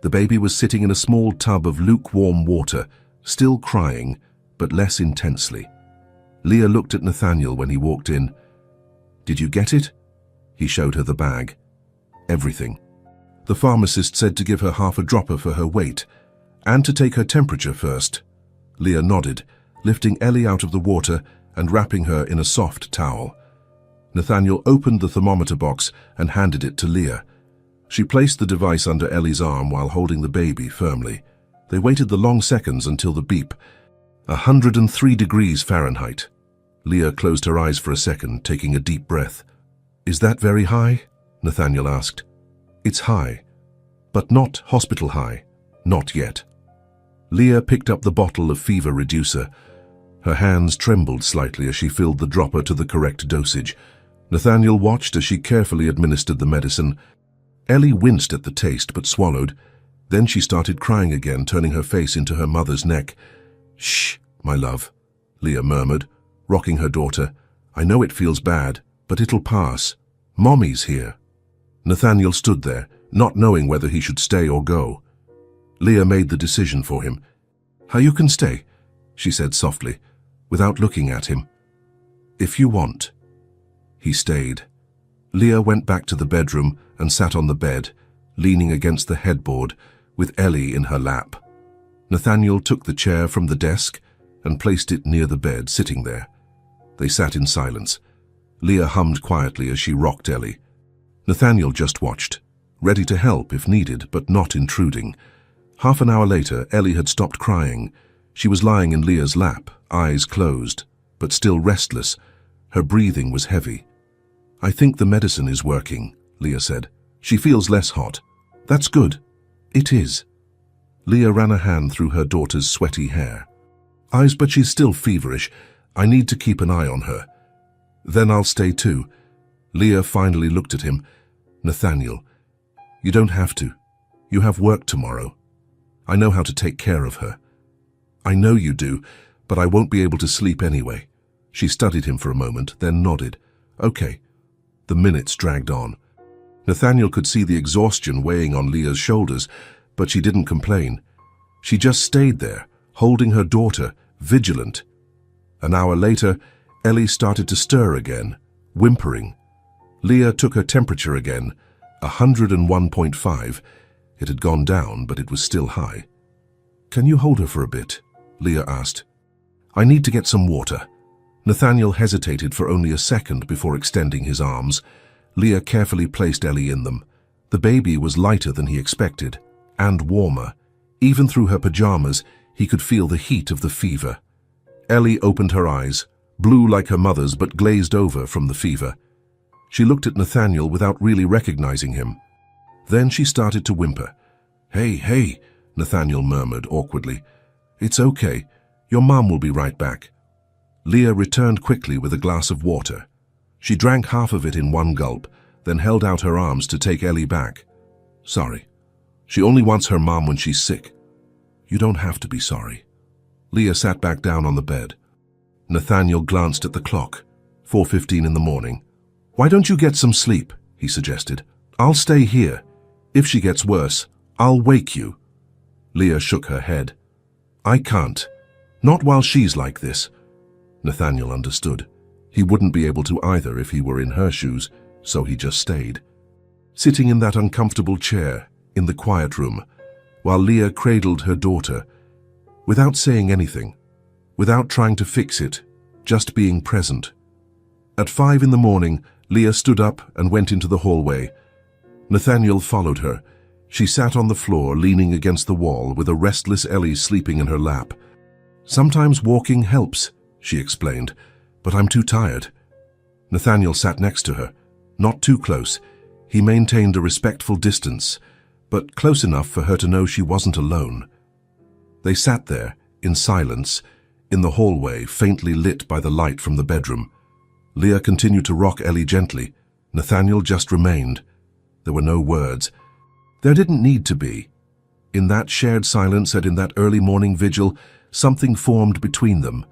The baby was sitting in a small tub of lukewarm water, still crying, but less intensely. Leah looked at Nathaniel when he walked in. "Did you get it?" He showed her the bag. "Everything." The pharmacist said to give her half a dropper for her weight, and to take her temperature first. Leah nodded, lifting Ellie out of the water and wrapping her in a soft towel. Nathaniel opened the thermometer box and handed it to Leah. She placed the device under Ellie's arm while holding the baby firmly. They waited the long seconds until the beep. 103 degrees Fahrenheit. Leah closed her eyes for a second, taking a deep breath. "Is that very high?" Nathaniel asked. "It's high, but not hospital high. Not yet." Leah picked up the bottle of fever reducer. Her hands trembled slightly as she filled the dropper to the correct dosage. Nathaniel watched as she carefully administered the medicine. Ellie winced at the taste but swallowed. Then she started crying again, turning her face into her mother's neck. "Shh, my love," Leah murmured, rocking her daughter. "I know it feels bad, but it'll pass. Mommy's here." Nathaniel stood there, not knowing whether he should stay or go. Leah made the decision for him. "You can stay," she said softly, without looking at him. "If you want." He stayed. Leah went back to the bedroom and sat on the bed, leaning against the headboard, with Ellie in her lap. Nathaniel took the chair from the desk and placed it near the bed, sitting there. They sat in silence. Leah hummed quietly as she rocked Ellie. Nathaniel just watched, ready to help if needed, but not intruding. Half an hour later, Ellie had stopped crying. She was lying in Leah's lap, eyes closed, but still restless. Her breathing was heavy. "I think the medicine is working," Leah said. "She feels less hot." "That's good." "It is." Leah ran a hand through her daughter's sweaty hair. But she's still feverish. I need to keep an eye on her." "Then I'll stay too." Leah finally looked at him. "Nathaniel, you don't have to. You have work tomorrow. I know how to take care of her." "I know you do, but I won't be able to sleep anyway." She studied him for a moment, then nodded. "Okay." The minutes dragged on. Nathaniel could see the exhaustion weighing on Leah's shoulders, but she didn't complain. She just stayed there, holding her daughter, vigilant. An hour later, Ellie started to stir again, whimpering. Leah took her temperature again, 101.5. It had gone down, but it was still high. "Can you hold her for a bit?" Leah asked. "I need to get some water." Nathaniel hesitated for only a second before extending his arms. Leah carefully placed Ellie in them. The baby was lighter than he expected, and warmer. Even through her pajamas, he could feel the heat of the fever. Ellie opened her eyes, blue like her mother's but glazed over from the fever. She looked at Nathaniel without really recognizing him. Then she started to whimper. Hey, Nathaniel murmured awkwardly. "It's okay. Your mom will be right back." Leah returned quickly with a glass of water. She drank half of it in one gulp, then held out her arms to take Ellie back. "Sorry. She only wants her mom when she's sick." "You don't have to be sorry." Leah sat back down on the bed. Nathaniel glanced at the clock. 4:15 in the morning. "Why don't you get some sleep?" he suggested. "I'll stay here. If she gets worse, I'll wake you." Leah shook her head. "I can't. Not while she's like this." Nathaniel understood. He wouldn't be able to either if he were in her shoes, so he just stayed. Sitting in that uncomfortable chair, in the quiet room, while Leah cradled her daughter, without saying anything, without trying to fix it, just being present. At 5 in the morning, Leah stood up and went into the hallway. Nathaniel followed her. She sat on the floor, leaning against the wall, with a restless Ellie sleeping in her lap. "Sometimes walking helps," she explained, "but I'm too tired." Nathaniel sat next to her, not too close. He maintained a respectful distance, but close enough for her to know she wasn't alone. They sat there, in silence, in the hallway, faintly lit by the light from the bedroom. Leah continued to rock Ellie gently. Nathaniel just remained. There were no words. There didn't need to be. In that shared silence and in that early morning vigil, something formed between them,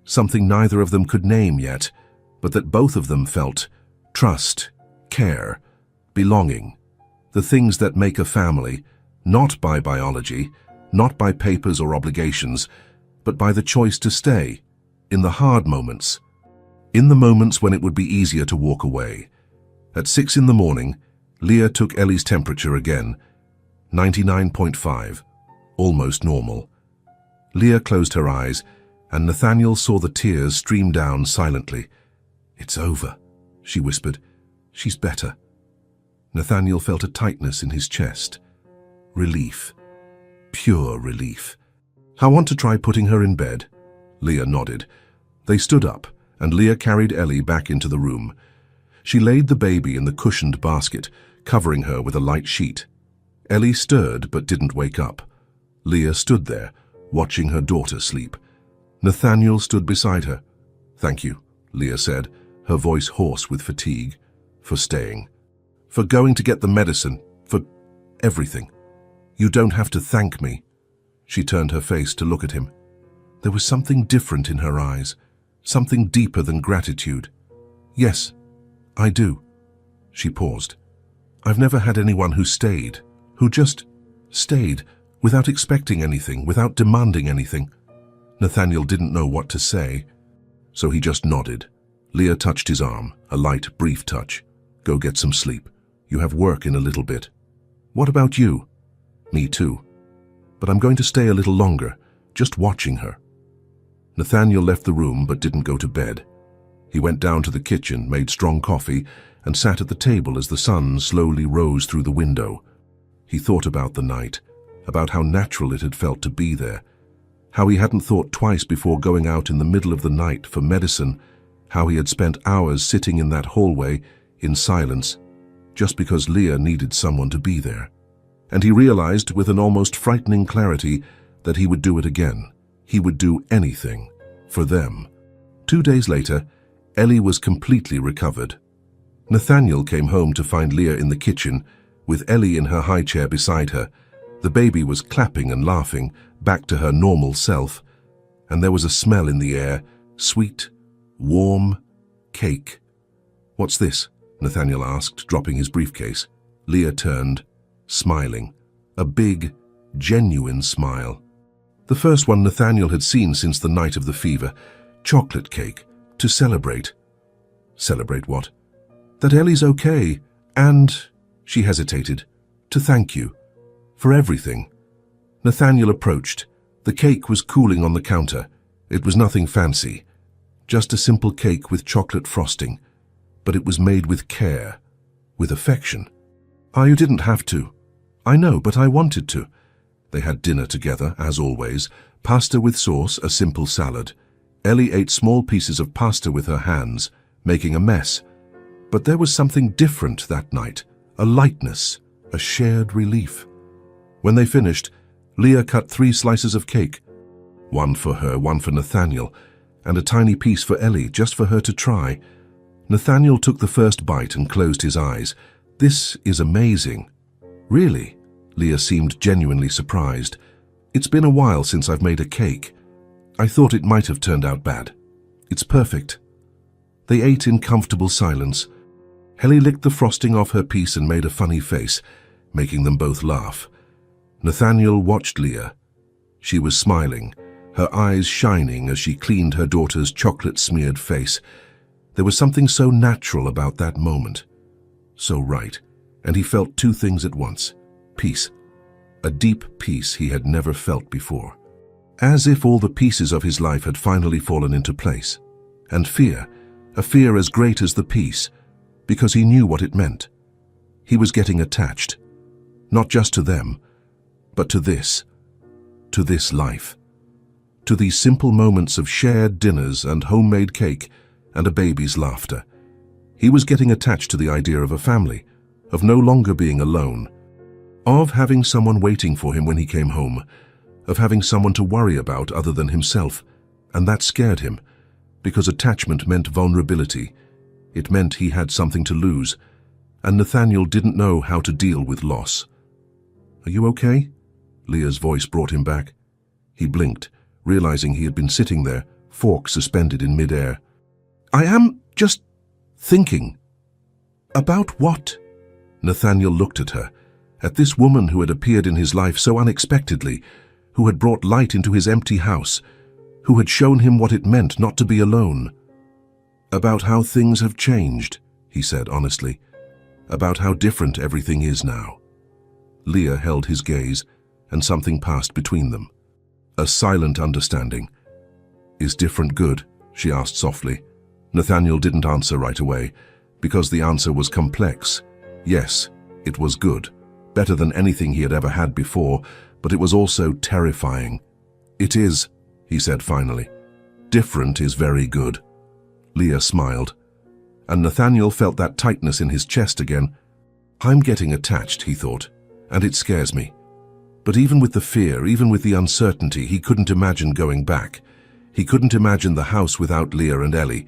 something neither of them could name yet, but that both of them felt: trust, care, belonging, the things that make a family, not by biology, not by papers or obligations, but by the choice to stay, in the hard moments, in the moments when it would be easier to walk away. At 6 in the morning, Leah took Ellie's temperature again, 99.5, almost normal. Leah closed her eyes, and Nathaniel saw the tears stream down silently. "It's over," she whispered. "She's better." Nathaniel felt a tightness in his chest. Relief. Pure relief. "I want to try putting her in bed." Leah nodded. They stood up, and Leah carried Ellie back into the room. She laid the baby in the cushioned basket, covering her with a light sheet. Ellie stirred but didn't wake up. Leah stood there, watching her daughter sleep. Nathaniel stood beside her. "Thank you," Leah said, her voice hoarse with fatigue. "For staying. For going to get the medicine. For everything. You don't have to thank me." She turned her face to look at him. There was something different in her eyes, something deeper than gratitude. "Yes, I do." She paused. "I've never had anyone who stayed, who just stayed, without expecting anything, without demanding anything." Nathaniel didn't know what to say, so he just nodded. Leah touched his arm, a light, brief touch. "Go get some sleep. You have work in a little bit." "What about you?" "Me too. But I'm going to stay a little longer, just watching her." Nathaniel left the room but didn't go to bed. He went down to the kitchen, made strong coffee, and sat at the table as the sun slowly rose through the window. He thought about the night, about how natural it had felt to be there, how he hadn't thought twice before going out in the middle of the night for medicine, how he had spent hours sitting in that hallway, in silence, just because Leah needed someone to be there. And he realized with an almost frightening clarity that he would do it again. He would do anything for them. 2 days later, Ellie was completely recovered. Nathaniel came home to find Leah in the kitchen, with Ellie in her high chair beside her. The baby was clapping and laughing, back to her normal self, and there was a smell in the air, sweet, warm, cake. "What's this?" Nathaniel asked, dropping his briefcase. Leah turned, smiling, a big, genuine smile. The first one Nathaniel had seen since the night of the fever. Chocolate cake, to celebrate. Celebrate what? That Ellie's okay, and, she hesitated, to thank you. For everything. Nathaniel approached. The cake was cooling on the counter. It was nothing fancy. Just a simple cake with chocolate frosting. But it was made with care, with affection. "Ah, you didn't have to." "I know, but I wanted to." They had dinner together, as always, pasta with sauce, a simple salad. Ellie ate small pieces of pasta with her hands, making a mess. But there was something different that night, a lightness, a shared relief. When they finished, Leah cut 3 slices of cake. One for her, one for Nathaniel, and a tiny piece for Ellie, just for her to try. Nathaniel took the first bite and closed his eyes. "This is amazing." "Really?" Leah seemed genuinely surprised. "It's been a while since I've made a cake. I thought it might have turned out bad. It's perfect." They ate in comfortable silence. Ellie licked the frosting off her piece and made a funny face, making them both laugh. Nathaniel watched Leah. She was smiling, her eyes shining as she cleaned her daughter's chocolate-smeared face. There was something so natural about that moment. So right, and he felt 2 things at once. Peace. A deep peace he had never felt before. As if all the pieces of his life had finally fallen into place. And fear, a fear as great as the peace, because he knew what it meant. He was getting attached, not just to them, but to this life. To these simple moments of shared dinners and homemade cake and a baby's laughter. He was getting attached to the idea of a family, of no longer being alone, of having someone waiting for him when he came home, of having someone to worry about other than himself, and that scared him, because attachment meant vulnerability. It meant he had something to lose, and Nathaniel didn't know how to deal with loss. "Are you okay?" Leah's voice brought him back. He blinked, realizing he had been sitting there, fork suspended in mid-air. "I am just thinking." "About what?" Nathaniel looked at her, at this woman who had appeared in his life so unexpectedly, who had brought light into his empty house, who had shown him what it meant not to be alone. "About how things have changed," he said honestly. "About how different everything is now." Leah held his gaze, and something passed between them. A silent understanding. "Is different good?" she asked softly. Nathaniel didn't answer right away, Because the answer was complex. Yes, it was good. Better than anything he had ever had before, but it was also terrifying. "It is," he said finally. "Different is very good." Leah smiled, and Nathaniel felt that tightness in his chest again. "I'm getting attached," he thought, "and it scares me." But even with the fear, even with the uncertainty, he couldn't imagine going back. He couldn't imagine the house without Leah and Ellie.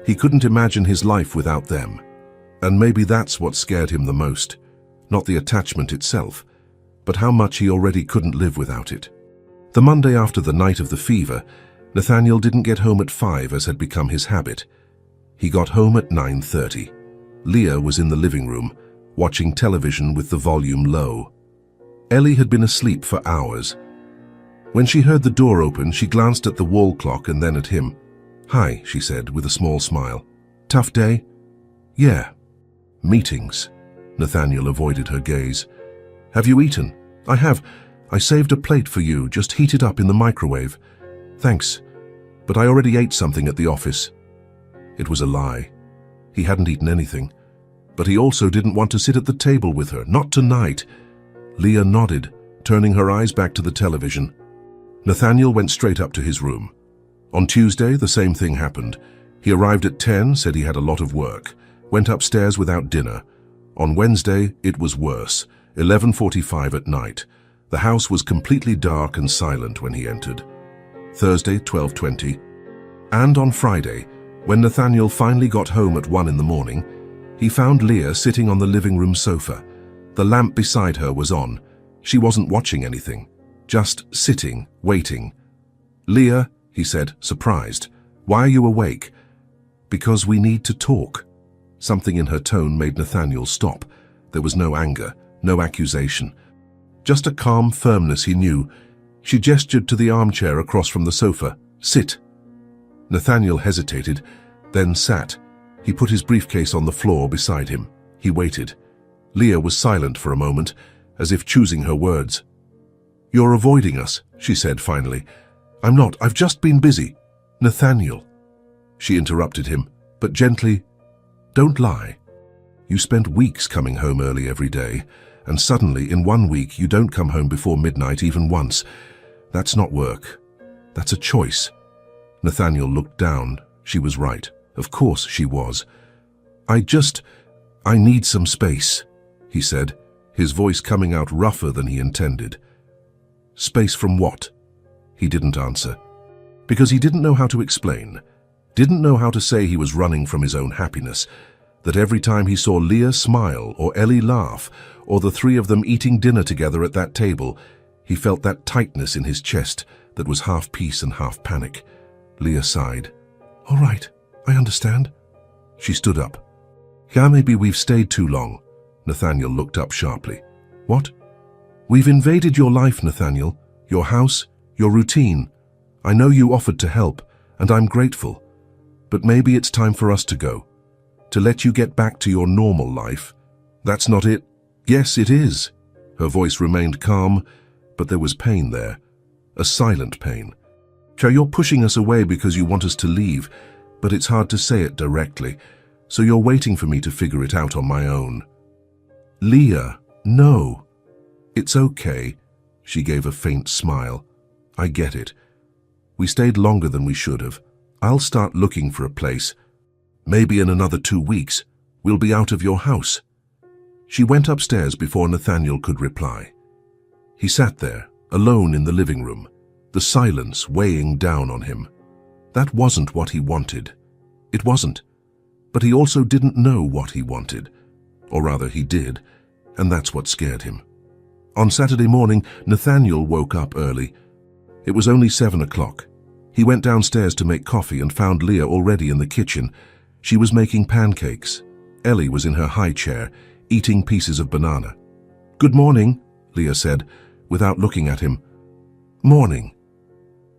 He couldn't imagine his life without them. And maybe that's what scared him the most. Not the attachment itself, but how much he already couldn't live without it. The Monday after the night of the fever, Nathaniel didn't get home at 5 as had become his habit. He got home at 9:30. Leah was in the living room, watching television with the volume low. Ellie had been asleep for hours. When she heard the door open, she glanced at the wall clock and then at him. "Hi," she said with a small smile. "Tough day?" "Yeah." "Meetings." Nathaniel avoided her gaze. "Have you eaten?" "I have. I saved a plate for you. Just heat it up in the microwave." "Thanks. But I already ate something at the office." It was a lie. He hadn't eaten anything. But he also didn't want to sit at the table with her. Not tonight. Leah nodded, turning her eyes back to the television. Nathaniel went straight up to his room. On Tuesday, the same thing happened. He arrived at 10, said he had a lot of work, went upstairs without dinner. On Wednesday, it was worse, 11:45 at night. The house was completely dark and silent when he entered. Thursday, 12:20. And on Friday, when Nathaniel finally got home at 1 in the morning, he found Leah sitting on the living room sofa. The lamp beside her was on. She wasn't watching anything, just sitting, waiting. "Leah," he said, surprised, "why are you awake?" "Because we need to talk." Something in her tone made Nathaniel stop. There was no anger, no accusation. Just a calm firmness he knew. She gestured to the armchair across from the sofa. "Sit." Nathaniel hesitated, then sat. He put his briefcase on the floor beside him. He waited. Leah was silent for a moment, as if choosing her words. "You're avoiding us," she said finally. "I'm not. I've just been busy." "Nathaniel." She interrupted him, but gently. "Don't lie. You spent weeks coming home early every day, and suddenly, in 1 week, you don't come home before midnight even once. That's not work. That's a choice." Nathaniel looked down. She was right. Of course she was. I need some space," he said, his voice coming out rougher than he intended. "Space from what?" He didn't answer. Because he didn't know how to explain. Didn't know how to say he was running from his own happiness. That every time he saw Leah smile or Ellie laugh, or the three of them eating dinner together at that table, he felt that tightness in his chest that was half peace and half panic. Leah sighed. "All right, I understand." She stood up. "Yeah, maybe we've stayed too long." Nathaniel looked up sharply. "What?" "We've invaded your life, Nathaniel. Your house, your routine. I know you offered to help, and I'm grateful. But maybe it's time for us to go. To let you get back to your normal life." "That's not it." "Yes, it is." Her voice remained calm, but there was pain there. A silent pain. "You're pushing us away because you want us to leave, but it's hard to say it directly, so you're waiting for me to figure it out on my own." "Leah, no." "It's okay." She gave a faint smile. "I get it. We stayed longer than we should have. I'll start looking for a place. Maybe in another 2 weeks, we'll be out of your house." She went upstairs before Nathaniel could reply. He sat there, alone in the living room, the silence weighing down on him. That wasn't what he wanted. It wasn't. But he also didn't know what he wanted. Or rather, he did, and that's what scared him. On Saturday morning, Nathaniel woke up early. It was only 7 o'clock. He went downstairs to make coffee and found Leah already in the kitchen. She was making pancakes. Ellie was in her high chair, eating pieces of banana. "Good morning," Leah said, without looking at him. "Morning."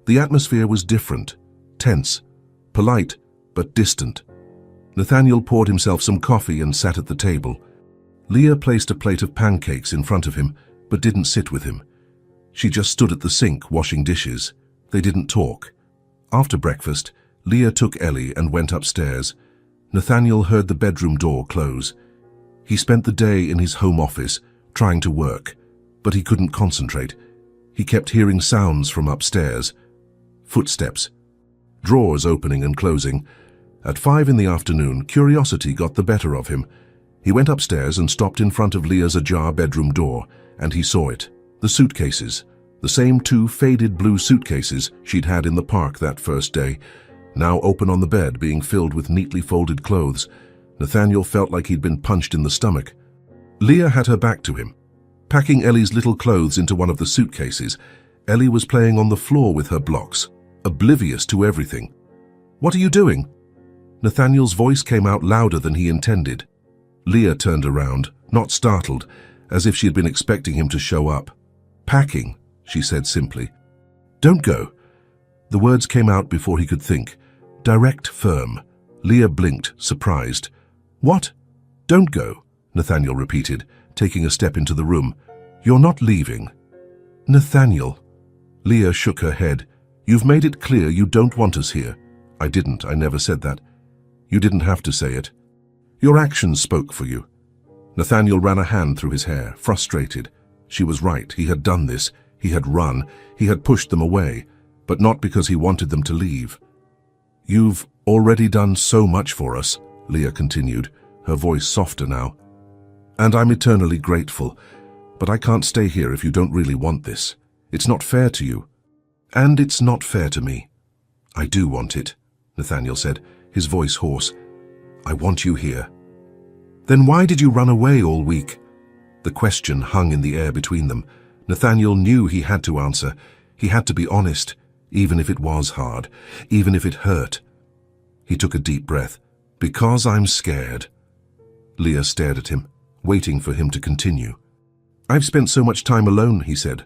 The atmosphere was different, tense, polite, but distant. Nathaniel poured himself some coffee and sat at the table. Leah placed a plate of pancakes in front of him, but didn't sit with him. She just stood at the sink washing dishes. They didn't talk. After breakfast, Leah took Ellie and went upstairs. Nathaniel heard the bedroom door close. He spent the day in his home office, trying to work, but he couldn't concentrate. He kept hearing sounds from upstairs. Footsteps. Drawers opening and closing. At 5 in the afternoon, curiosity got the better of him. He went upstairs and stopped in front of Leah's ajar bedroom door, and he saw it. The suitcases. The same 2 faded blue suitcases she'd had in the park that first day, now open on the bed, being filled with neatly folded clothes. Nathaniel felt like he'd been punched in the stomach. Leah had her back to him. Packing Ellie's little clothes into one of the suitcases, Ellie was playing on the floor with her blocks, oblivious to everything. "What are you doing?" Nathaniel's voice came out louder than he intended. Leah turned around, not startled, as if she had been expecting him to show up. "Packing," she said simply. "Don't go." The words came out before he could think. Direct, firm. Leah blinked, surprised. "What?" "Don't go," Nathaniel repeated, taking a step into the room. "You're not leaving." "Nathaniel." Leah shook her head. "You've made it clear you don't want us here." "I didn't. I never said that." "You didn't have to say it. Your actions spoke for you." Nathaniel ran a hand through his hair, frustrated. She was right. He had done this. He had run. He had pushed them away, but not because he wanted them to leave. "You've already done so much for us," Leah continued, her voice softer now. "And I'm eternally grateful, but I can't stay here if you don't really want this. It's not fair to you. And it's not fair to me." "I do want it," Nathaniel said, his voice hoarse. "I want you here." "Then why did you run away all week?" The question hung in the air between them. Nathaniel knew he had to answer. He had to be honest, even if it was hard, even if it hurt. He took a deep breath. "Because I'm scared." Leah stared at him, waiting for him to continue. "I've spent so much time alone," he said,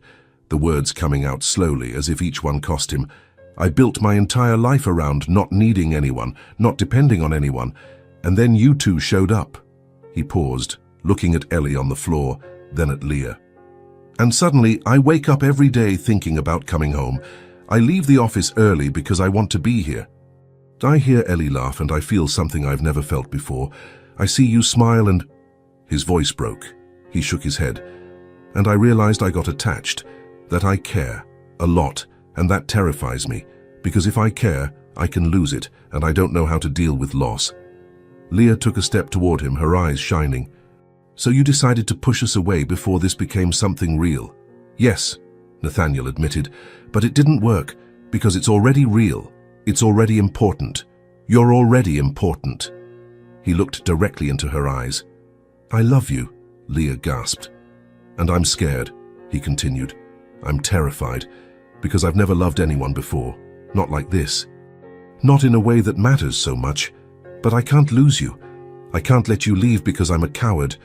the words coming out slowly as if each one cost him. "I built my entire life around not needing anyone, not depending on anyone, and then you two showed up." He paused, looking at Ellie on the floor, then at Leah. "And suddenly I wake up every day thinking about coming home. I leave the office early because I want to be here." I hear Ellie laugh and I feel something I've never felt before. I see you smile and... His voice broke. He shook his head. "And I realized I got attached, that I care, a lot, and that terrifies me, because if I care, I can lose it, and I don't know how to deal with loss." Leah took a step toward him, her eyes shining. "So you decided to push us away before this became something real?" "Yes," Nathaniel admitted, "but it didn't work, because it's already real. It's already important. You're already important." He looked directly into her eyes. "I love you," Leah gasped. "And I'm scared," he continued. "I'm terrified, because I've never loved anyone before, not like this. Not in a way that matters so much, but I can't lose you. I can't let you leave because I'm a coward."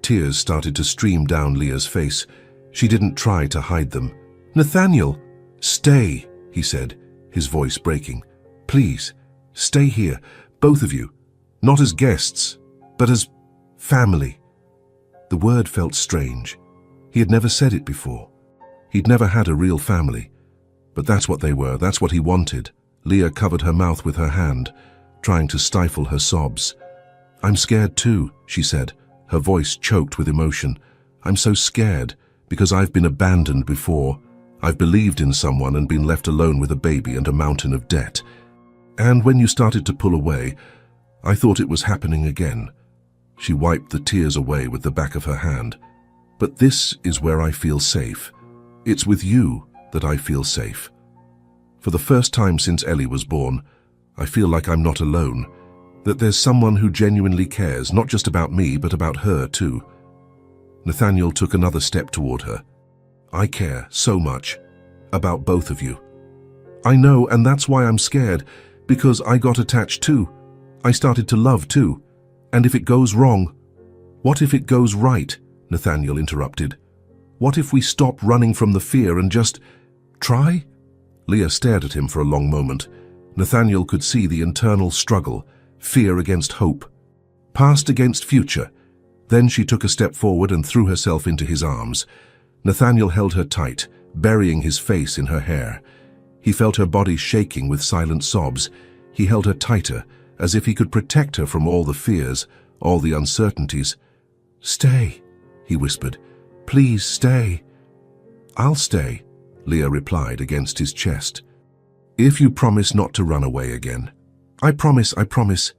Tears started to stream down Leah's face. She didn't try to hide them. "Nathaniel!" "Stay," he said, his voice breaking. "Please, stay here, both of you. Not as guests, but as family." The word felt strange. He had never said it before. He'd never had a real family. But that's what they were, that's what he wanted. Leah covered her mouth with her hand, trying to stifle her sobs. "I'm scared too," she said, her voice choked with emotion. "I'm so scared, because I've been abandoned before. I've believed in someone and been left alone with a baby and a mountain of debt. And when you started to pull away, I thought it was happening again." She wiped the tears away with the back of her hand. "But this is where I feel safe. It's with you that I feel safe. For the first time since Ellie was born, I feel like I'm not alone, that there's someone who genuinely cares, not just about me, but about her too." Nathaniel took another step toward her. "I care so much about both of you. I know, and that's why I'm scared, because I got attached too. I started to love too. And if it goes wrong..." "What if it goes right?" Nathaniel interrupted. "What if we stop running from the fear and just try?" Leah stared at him for a long moment. Nathaniel could see the internal struggle, fear against hope, past against future. Then she took a step forward and threw herself into his arms. Nathaniel held her tight, burying his face in her hair. He felt her body shaking with silent sobs. He held her tighter, as if he could protect her from all the fears, all the uncertainties. "Stay," he whispered. "Please stay." "I'll stay," Leah replied against his chest. "If you promise not to run away again." I promise, I promise."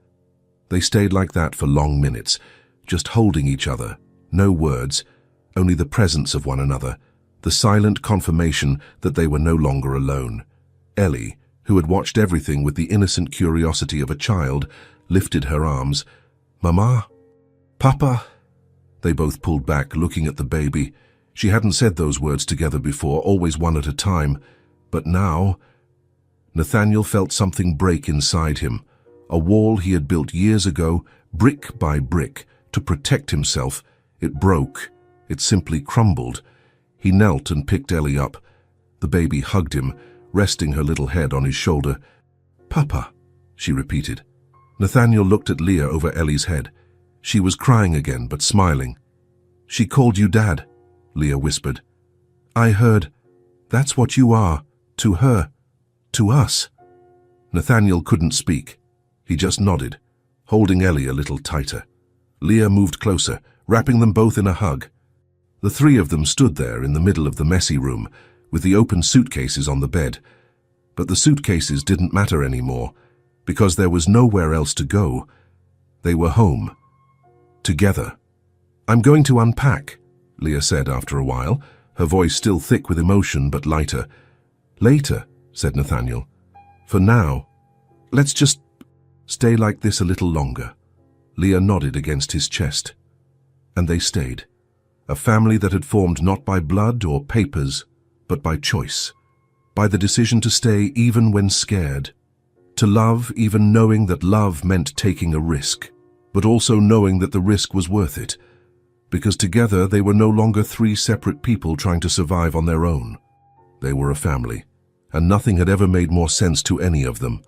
They stayed like that for long minutes, just holding each other, no words, only the presence of one another, the silent confirmation that they were no longer alone. Ellie, who had watched everything with the innocent curiosity of a child, lifted her arms. "Mama? Papa?" They both pulled back, looking at the baby. She hadn't said those words together before, always one at a time. But now, Nathaniel felt something break inside him, a wall he had built years ago, brick by brick, to protect himself. It broke. It simply crumbled. He knelt and picked Ellie up. The baby hugged him, resting her little head on his shoulder. "Papa," she repeated. Nathaniel looked at Leah over Ellie's head. She was crying again, but smiling. "She called you Dad," Leah whispered. "I heard. That's what you are, to her, to us." Nathaniel couldn't speak. He just nodded, holding Ellie a little tighter. Leah moved closer, wrapping them both in a hug. The three of them stood there in the middle of the messy room, with the open suitcases on the bed. But the suitcases didn't matter anymore, because there was nowhere else to go. They were home. Together. "I'm going to unpack," Leah said after a while, her voice still thick with emotion but lighter. "Later," said Nathaniel. "For now, let's just stay like this a little longer." Leah nodded against his chest. And they stayed. A family that had formed not by blood or papers, but by choice. By the decision to stay even when scared. To love even knowing that love meant taking a risk, but also knowing that the risk was worth it. Because together they were no longer three separate people trying to survive on their own. They were a family, and nothing had ever made more sense to any of them.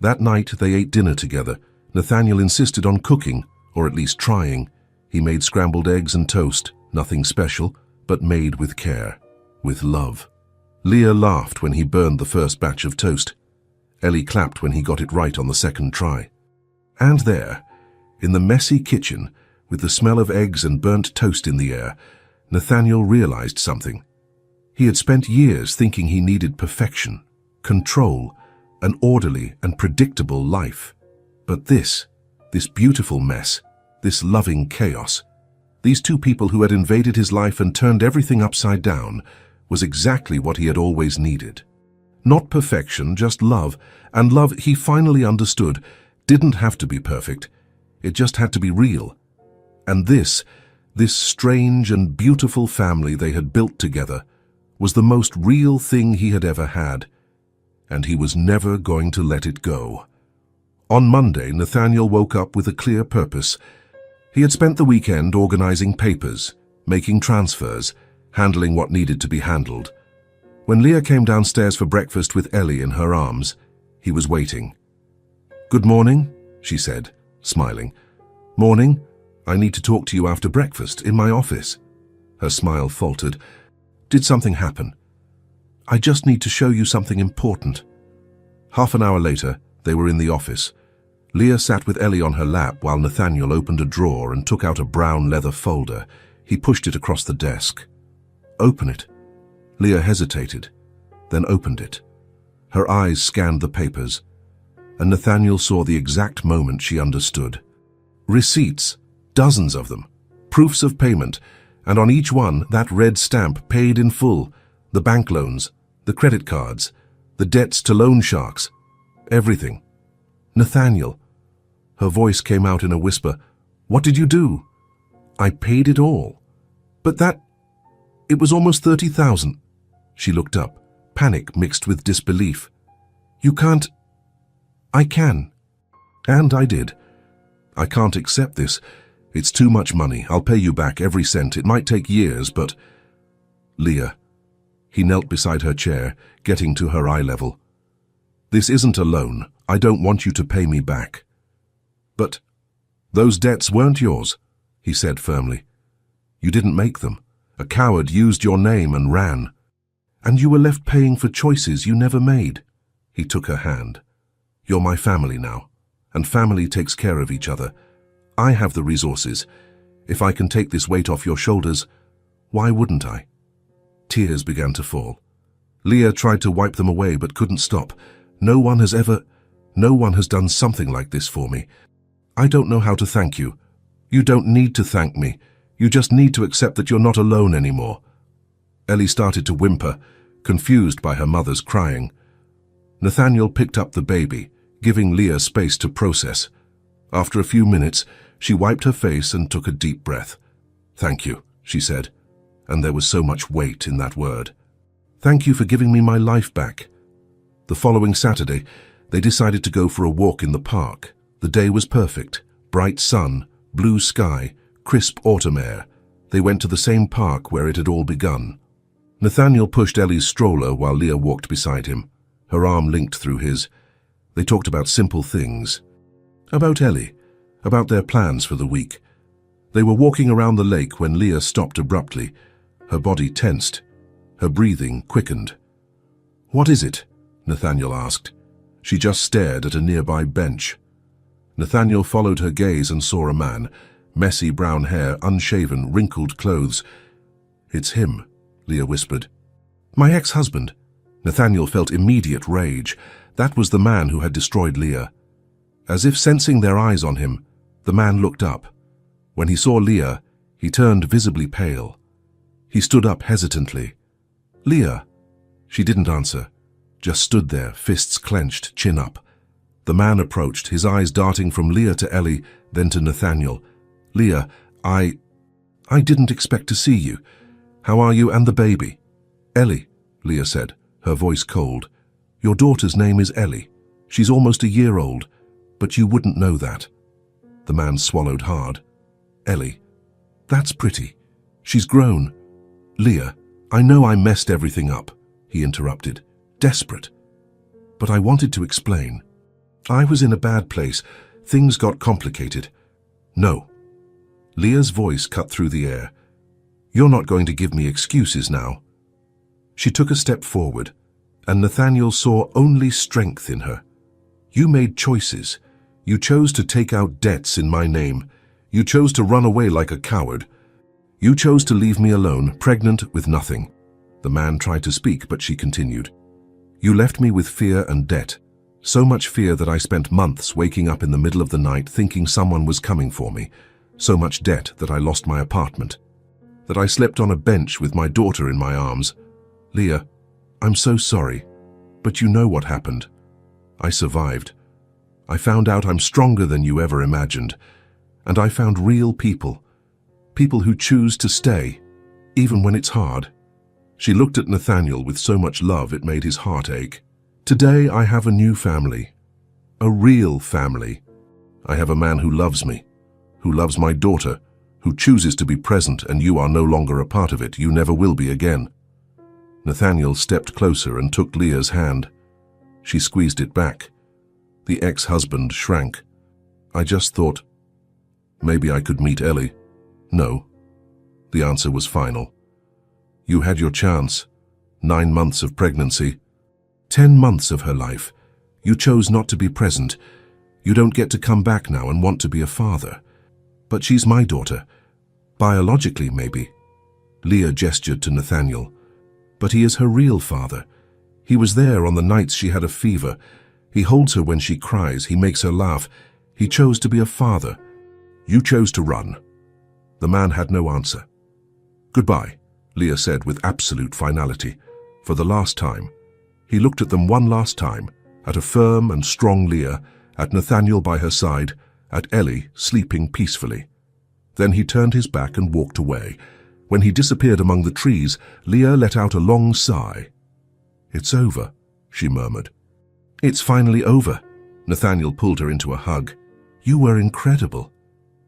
That night they ate dinner together. Nathaniel insisted on cooking, or at least trying. He made scrambled eggs and toast, nothing special, but made with care, with love. Leah laughed when he burned the first batch of toast. Ellie clapped when he got it right on the second try. And there, in the messy kitchen, with the smell of eggs and burnt toast in the air, Nathaniel realized something. He had spent years thinking he needed perfection, control, an orderly and predictable life. But this beautiful mess, this loving chaos, these two people who had invaded his life and turned everything upside down, was exactly what he had always needed. Not perfection, just love, and love, he finally understood, didn't have to be perfect. It just had to be real. And this strange and beautiful family they had built together, was the most real thing he had ever had, and he was never going to let it go. On Monday, Nathaniel woke up with a clear purpose. He had spent the weekend organizing papers, making transfers, handling what needed to be handled. When Leah came downstairs for breakfast with Ellie in her arms, he was waiting. "Good morning," she said, smiling. "Morning. I need to talk to you after breakfast, in my office." Her smile faltered. "Did something happen?" "I just need to show you something important." Half an hour later, they were in the office. Leah sat with Ellie on her lap while Nathaniel opened a drawer and took out a brown leather folder. He pushed it across the desk. "Open it." Leah hesitated, then opened it. Her eyes scanned the papers, and Nathaniel saw the exact moment she understood. Receipts, dozens of them, proofs of payment, and on each one that red stamp, paid in full, the bank loans, the credit cards, the debts to loan sharks, everything. "Nathaniel," her voice came out in a whisper, "what did you do?" "I paid it all." "But it was almost 30,000. She looked up, panic mixed with disbelief. "You can't." "I can." And I did. "I can't accept this. It's too much money. I'll pay you back every cent. It might take years, but—" "Leah." He knelt beside her chair, getting to her eye level. "This isn't a loan. I don't want you to pay me back." "But those debts weren't yours," he said firmly. "You didn't make them. A coward used your name and ran. And you were left paying for choices you never made." He took her hand. "You're my family now. and family takes care of each other. I have the resources. If I can take this weight off your shoulders, why wouldn't I?" Tears began to fall. Leah tried to wipe them away but couldn't stop. No one has done something like this for me. I don't know how to thank you. You don't need to thank me. You just need to accept that you're not alone anymore." Ellie started to whimper, confused by her mother's crying. Nathaniel picked up the baby, giving Leah space to process. After a few minutes, she wiped her face and took a deep breath. "Thank you," she said, and there was so much weight in that word. "Thank you for giving me my life back." The following Saturday, they decided to go for a walk in the park. The day was perfect. Bright sun, blue sky, crisp autumn air. They went to the same park where it had all begun. Nathaniel pushed Ellie's stroller while Leah walked beside him, her arm linked through his. They talked about simple things. About Ellie, about their plans for the week. They were walking around the lake when Leah stopped abruptly. Her body tensed. Her breathing quickened. "What is it?" Nathaniel asked. She just stared at a nearby bench. Nathaniel followed her gaze and saw a man, messy brown hair, unshaven, wrinkled clothes. "It's him," Leah whispered. "My ex-husband." Nathaniel felt immediate rage. That was the man who had destroyed Leah. As if sensing their eyes on him, the man looked up. When he saw Leah, he turned visibly pale. He stood up hesitantly. "Leah." She didn't answer, just stood there, fists clenched, chin up. The man approached, his eyes darting from Leah to Ellie, then to Nathaniel. "Leah, I didn't expect to see you. How are you and the baby?" "Ellie," Leah said, her voice cold. "Your daughter's name is Ellie. She's almost a year old, but you wouldn't know that." The man swallowed hard. "Ellie, that's pretty. She's grown." "Leah, I know I messed everything up," he interrupted, desperate. "But I wanted to explain. I was in a bad place. Things got complicated." "No." Leah's voice cut through the air. "You're not going to give me excuses now." She took a step forward, and Nathaniel saw only strength in her. "You made choices. You chose to take out debts in my name. You chose to run away like a coward. You chose to leave me alone, pregnant with nothing." The man tried to speak, but she continued. "You left me with fear and debt. So much fear that I spent months waking up in the middle of the night thinking someone was coming for me. So much debt that I lost my apartment. That I slept on a bench with my daughter in my arms. Leah, I'm so sorry, but you know what happened. I survived. I found out I'm stronger than you ever imagined. And I found real people. People who choose to stay, even when it's hard." She looked at Nathaniel with so much love it made his heart ache. "Today I have a new family. A real family. I have a man who loves me, who loves my daughter, who chooses to be present, and you are no longer a part of it. You never will be again." Nathaniel stepped closer and took Leah's hand. She squeezed it back. The ex-husband shrank. "I just thought maybe I could meet Ellie." "No." The answer was final. "You had your chance. 9 months of pregnancy. 10 months of her life. You chose not to be present. You don't get to come back now and want to be a father. But she's my daughter. Biologically, maybe." Leah gestured to Nathaniel. "But he is her real father. He was there on the nights she had a fever. He holds her when she cries. He makes her laugh. He chose to be a father. You chose to run." The man had no answer. "Goodbye," Leah said with absolute finality. For the last time. He looked at them one last time, at a firm and strong Leah, at Nathaniel by her side, at Ellie sleeping peacefully. Then he turned his back and walked away. When he disappeared among the trees, Leah let out a long sigh. "It's over," she murmured. "It's finally over." Nathaniel pulled her into a hug. "You were incredible."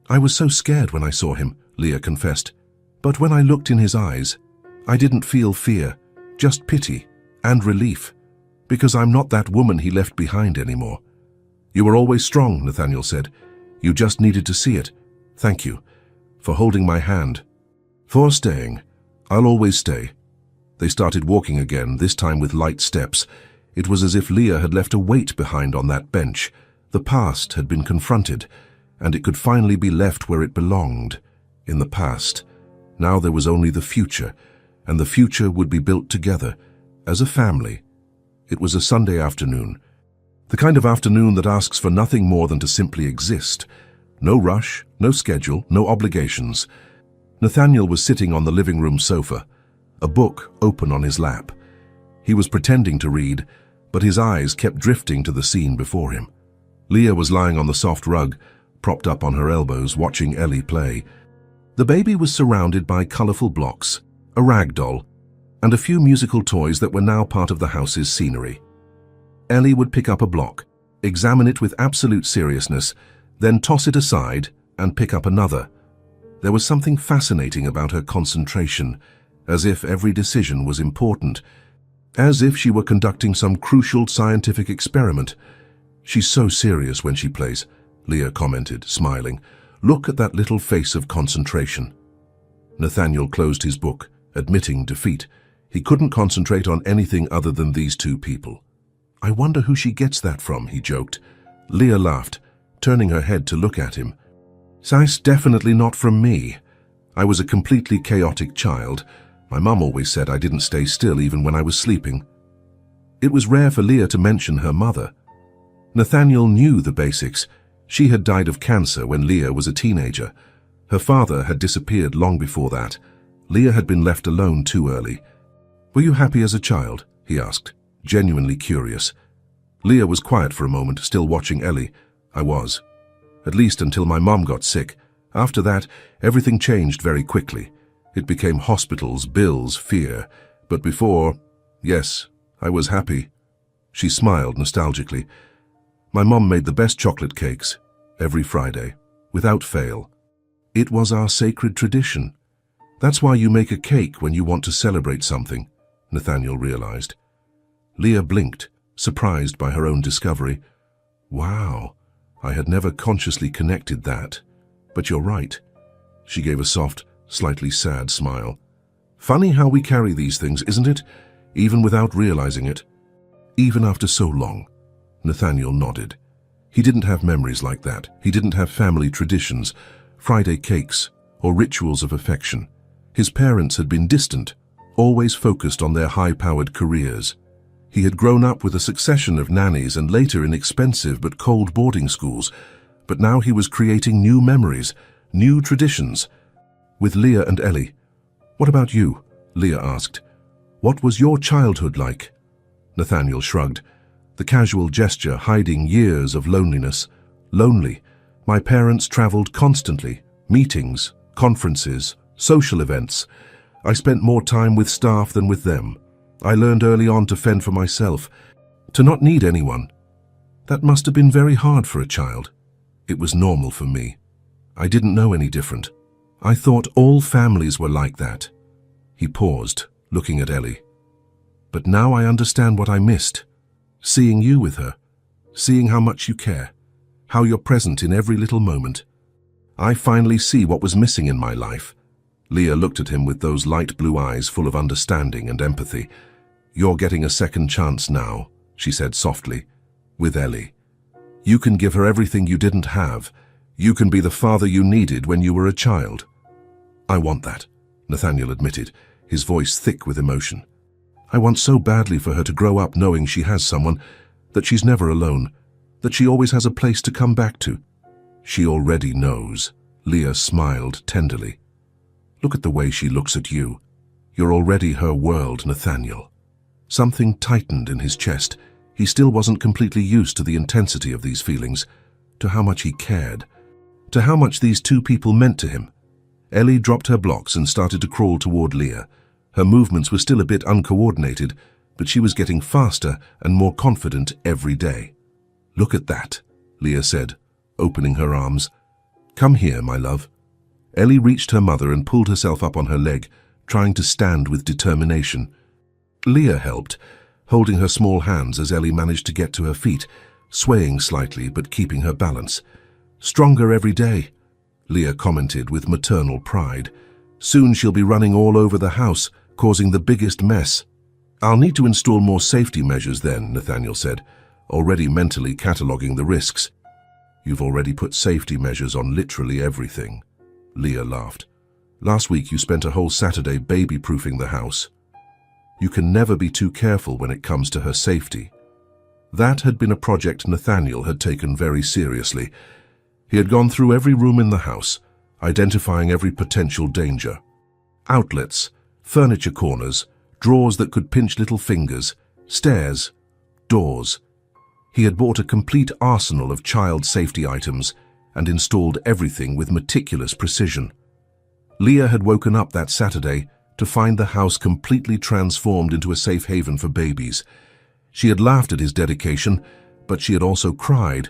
"I was so scared when I saw him," Leah confessed. "But when I looked in his eyes, I didn't feel fear, just pity and relief, because I'm not that woman he left behind anymore." "You were always strong," Nathaniel said. "You just needed to see it. Thank you for holding my hand. For staying. I'll always stay." They started walking again, this time with light steps. It was as if Leah had left a weight behind on that bench. The past had been confronted, and it could finally be left where it belonged, in the past. Now there was only the future, and the future would be built together, as a family. It was a Sunday afternoon, the kind of afternoon that asks for nothing more than to simply exist. No rush, no schedule, no obligations. Nathaniel was sitting on the living room sofa, a book open on his lap. He was pretending to read, but his eyes kept drifting to the scene before him. Leah was lying on the soft rug, propped up on her elbows, watching Ellie play. The baby was surrounded by colorful blocks, a rag doll, and a few musical toys that were now part of the house's scenery. Ellie would pick up a block, examine it with absolute seriousness, then toss it aside and pick up another. There was something fascinating about her concentration, as if every decision was important, as if she were conducting some crucial scientific experiment. "She's so serious when she plays," Leah commented, smiling. "Look at that little face of concentration." Nathaniel closed his book, admitting defeat. He couldn't concentrate on anything other than these two people. "I wonder who she gets that from," he joked. Leah laughed, turning her head to look at him. "It's definitely not from me. I was a completely chaotic child. My mum always said I didn't stay still even when I was sleeping." It was rare for Leah to mention her mother. Nathaniel knew the basics. She had died of cancer when Leah was a teenager. Her father had disappeared long before that. Leah had been left alone too early. "Were you happy as a child?" he asked, genuinely curious. Leah was quiet for a moment, still watching Ellie. "I was. At least until my mum got sick. After that, everything changed very quickly. It became hospitals, bills, fear. But before, yes, I was happy." She smiled nostalgically. "My mum made the best chocolate cakes, every Friday, without fail. It was our sacred tradition. That's why you make a cake when you want to celebrate something," Nathaniel realized. Leah blinked, surprised by her own discovery. "Wow, I had never consciously connected that. But you're right." She gave a soft, slightly sad smile. "Funny how we carry these things, isn't it? Even without realizing it." "Even after so long." Nathaniel nodded. He didn't have memories like that. He didn't have family traditions, Friday cakes, or rituals of affection. His parents had been distant, always focused on their high-powered careers. He had grown up with a succession of nannies and later in expensive but cold boarding schools. But now he was creating new memories, new traditions. With Leah and Ellie. "What about you?" Leah asked. "What was your childhood like?" Nathaniel shrugged, the casual gesture hiding years of loneliness. "Lonely. My parents traveled constantly. Meetings, conferences, social events. I spent more time with staff than with them. I learned early on to fend for myself, to not need anyone. That must have been very hard for a child. It was normal for me. I didn't know any different. I thought all families were like that." He paused, looking at Ellie. "But now I understand what I missed. Seeing you with her, seeing how much you care, how you're present in every little moment. I finally see what was missing in my life." Leah looked at him with those light blue eyes full of understanding and empathy. "You're getting a second chance now," she said softly, "with Ellie. You can give her everything you didn't have. You can be the father you needed when you were a child." "I want that," Nathaniel admitted, his voice thick with emotion. "I want so badly for her to grow up knowing she has someone, that she's never alone, that she always has a place to come back to." "She already knows," Leah smiled tenderly. "Look at the way she looks at you. You're already her world, Nathaniel." Something tightened in his chest. He still wasn't completely used to the intensity of these feelings, to how much he cared, to how much these two people meant to him. Ellie dropped her blocks and started to crawl toward Leah. Her movements were still a bit uncoordinated, but she was getting faster and more confident every day. "Look at that," Leah said, opening her arms. "Come here, my love." Ellie reached her mother and pulled herself up on her leg, trying to stand with determination. Leah helped, holding her small hands as Ellie managed to get to her feet, swaying slightly but keeping her balance. "Stronger every day," Leah commented with maternal pride. "Soon she'll be running all over the house, causing the biggest mess." "I'll need to install more safety measures then," Nathaniel said, already mentally cataloguing the risks. You've already put safety measures on literally everything. Leah laughed. Last week you spent a whole Saturday baby-proofing the house. You can never be too careful when it comes to her safety. That had been a project Nathaniel had taken very seriously. He had gone through every room in the house, identifying every potential danger. Outlets, furniture corners, drawers that could pinch little fingers, stairs, doors. He had bought a complete arsenal of child safety items and installed everything with meticulous precision. Leah had woken up that Saturday to find the house completely transformed into a safe haven for babies. She had laughed at his dedication, but she had also cried.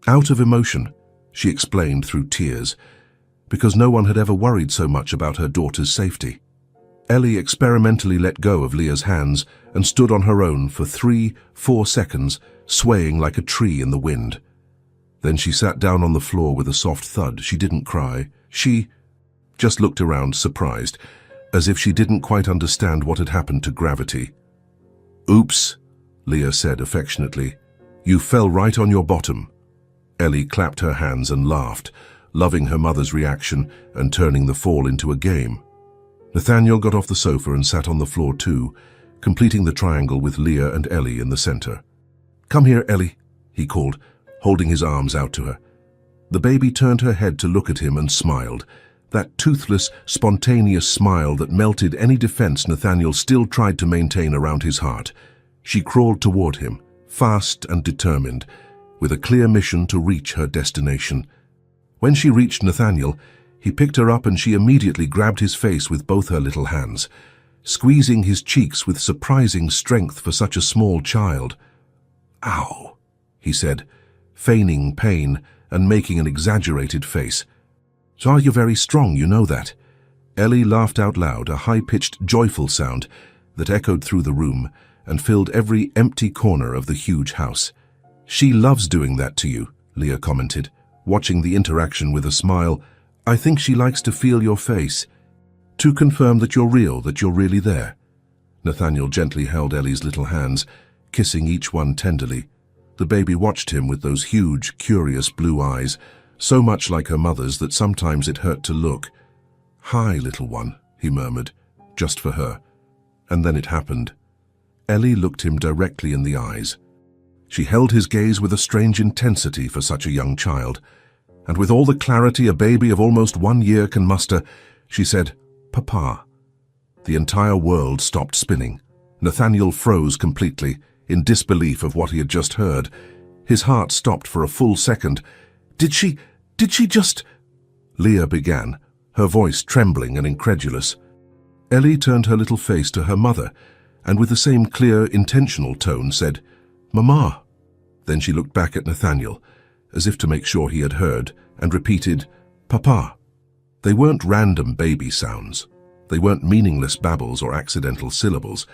Out of emotion, she explained through tears, because no one had ever worried so much about her daughter's safety. Ellie experimentally let go of Leah's hands and stood on her own for 3-4 seconds, swaying like a tree in the wind. Then she sat down on the floor with a soft thud. She didn't cry. She just looked around, surprised, as if she didn't quite understand what had happened to gravity. "Oops," Leah said affectionately. "You fell right on your bottom." Ellie clapped her hands and laughed, loving her mother's reaction and turning the fall into a game. Nathaniel got off the sofa and sat on the floor too, completing the triangle with Leah and Ellie in the center. "Come here, Ellie," he called, holding his arms out to her. The baby turned her head to look at him and smiled, that toothless, spontaneous smile that melted any defense Nathaniel still tried to maintain around his heart. She crawled toward him, fast and determined, with a clear mission to reach her destination. When she reached Nathaniel, he picked her up and she immediately grabbed his face with both her little hands, squeezing his cheeks with surprising strength for such a small child. "Ow," he said, feigning pain and making an exaggerated face. "So you're very strong, you know that." Ellie laughed out loud, a high-pitched, joyful sound that echoed through the room and filled every empty corner of the huge house. "She loves doing that to you," Leah commented, watching the interaction with a smile. "I think she likes to feel your face, to confirm that you're real, that you're really there." Nathaniel gently held Ellie's little hands, kissing each one tenderly. The baby watched him with those huge, curious blue eyes, so much like her mother's that sometimes it hurt to look. "Hi, little one," he murmured, just for her. And then it happened. Ellie looked him directly in the eyes. She held his gaze with a strange intensity for such a young child, and with all the clarity a baby of almost 1 year can muster, she said, "Papa." The entire world stopped spinning. Nathaniel froze completely, in disbelief of what he had just heard. His heart stopped for a full second. Did she just... Leah began, her voice trembling and incredulous. Ellie turned her little face to her mother, and with the same clear, intentional tone said, "Mama." Then she looked back at Nathaniel, as if to make sure he had heard, and repeated, "Papa." They weren't random baby sounds. They weren't meaningless babbles or accidental syllables.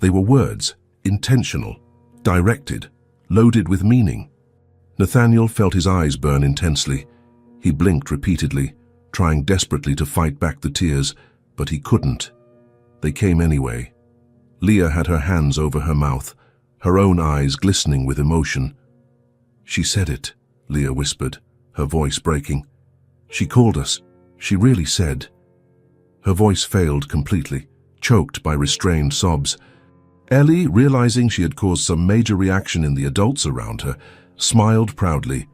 They were words, intentional, directed, loaded with meaning. Nathaniel felt his eyes burn intensely. He blinked repeatedly, trying desperately to fight back the tears, but he couldn't. They came anyway. Leah had her hands over her mouth, her own eyes glistening with emotion. "She said it," Leah whispered, her voice breaking. "She called us. She really said." Her voice failed completely, choked by restrained sobs. Ellie, realizing she had caused some major reaction in the adults around her, smiled proudly.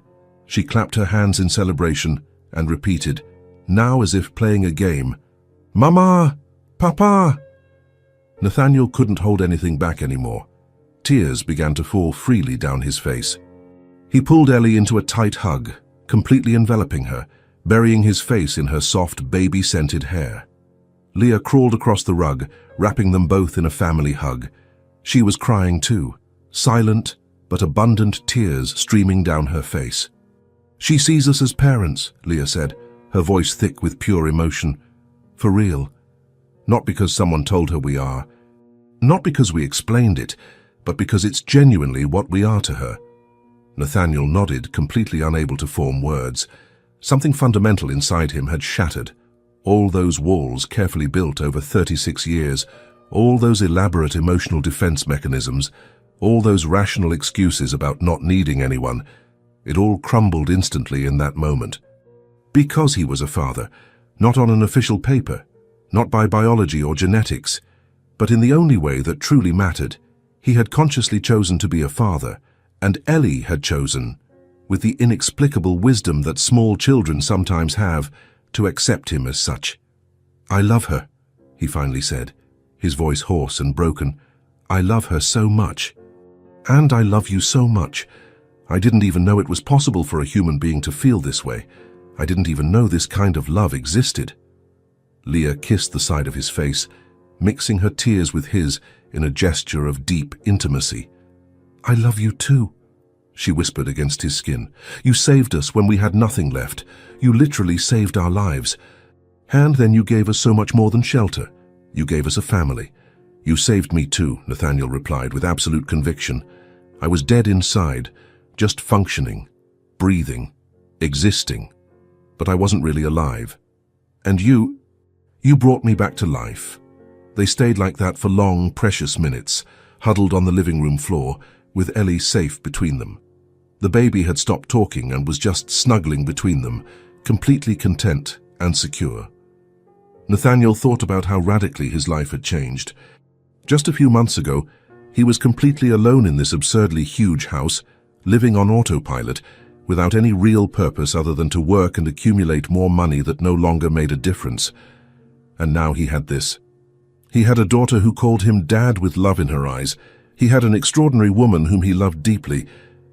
She clapped her hands in celebration and repeated, now as if playing a game, "Mama! Papa!" Nathaniel couldn't hold anything back anymore. Tears began to fall freely down his face. He pulled Ellie into a tight hug, completely enveloping her, burying his face in her soft, baby-scented hair. Leah crawled across the rug, wrapping them both in a family hug. She was crying too, silent but abundant tears streaming down her face. "She sees us as parents," Leah said, her voice thick with pure emotion. "For real. Not because someone told her we are. Not because we explained it, but because it's genuinely what we are to her." Nathaniel nodded, completely unable to form words. Something fundamental inside him had shattered. All those walls carefully built over 36 years, all those elaborate emotional defense mechanisms, all those rational excuses about not needing anyone, It all crumbled instantly in that moment. Because he was a father, not on an official paper, not by biology or genetics, but in the only way that truly mattered. He had consciously chosen to be a father, and Ellie had chosen, with the inexplicable wisdom that small children sometimes have, to accept him as such. "I love her," he finally said, his voice hoarse and broken. "I love her so much. And I love you so much. I didn't even know it was possible for a human being to feel this way. I didn't even know this kind of love existed." Leah kissed the side of his face, mixing her tears with his in a gesture of deep intimacy. "I love you too," she whispered against his skin. "You saved us when we had nothing left. You literally saved our lives. And then you gave us so much more than shelter. You gave us a family." "You saved me too," Nathaniel replied with absolute conviction. "I was dead inside, just functioning, breathing, existing. But I wasn't really alive. And you brought me back to life." They stayed like that for long, precious minutes, huddled on the living room floor, with Ellie safe between them. The baby had stopped talking and was just snuggling between them, completely content and secure. Nathaniel thought about how radically his life had changed. Just a few months ago, he was completely alone in this absurdly huge house, living on autopilot, without any real purpose other than to work and accumulate more money that no longer made a difference. And now he had this. He had a daughter who called him Dad with love in her eyes. He had an extraordinary woman whom he loved deeply.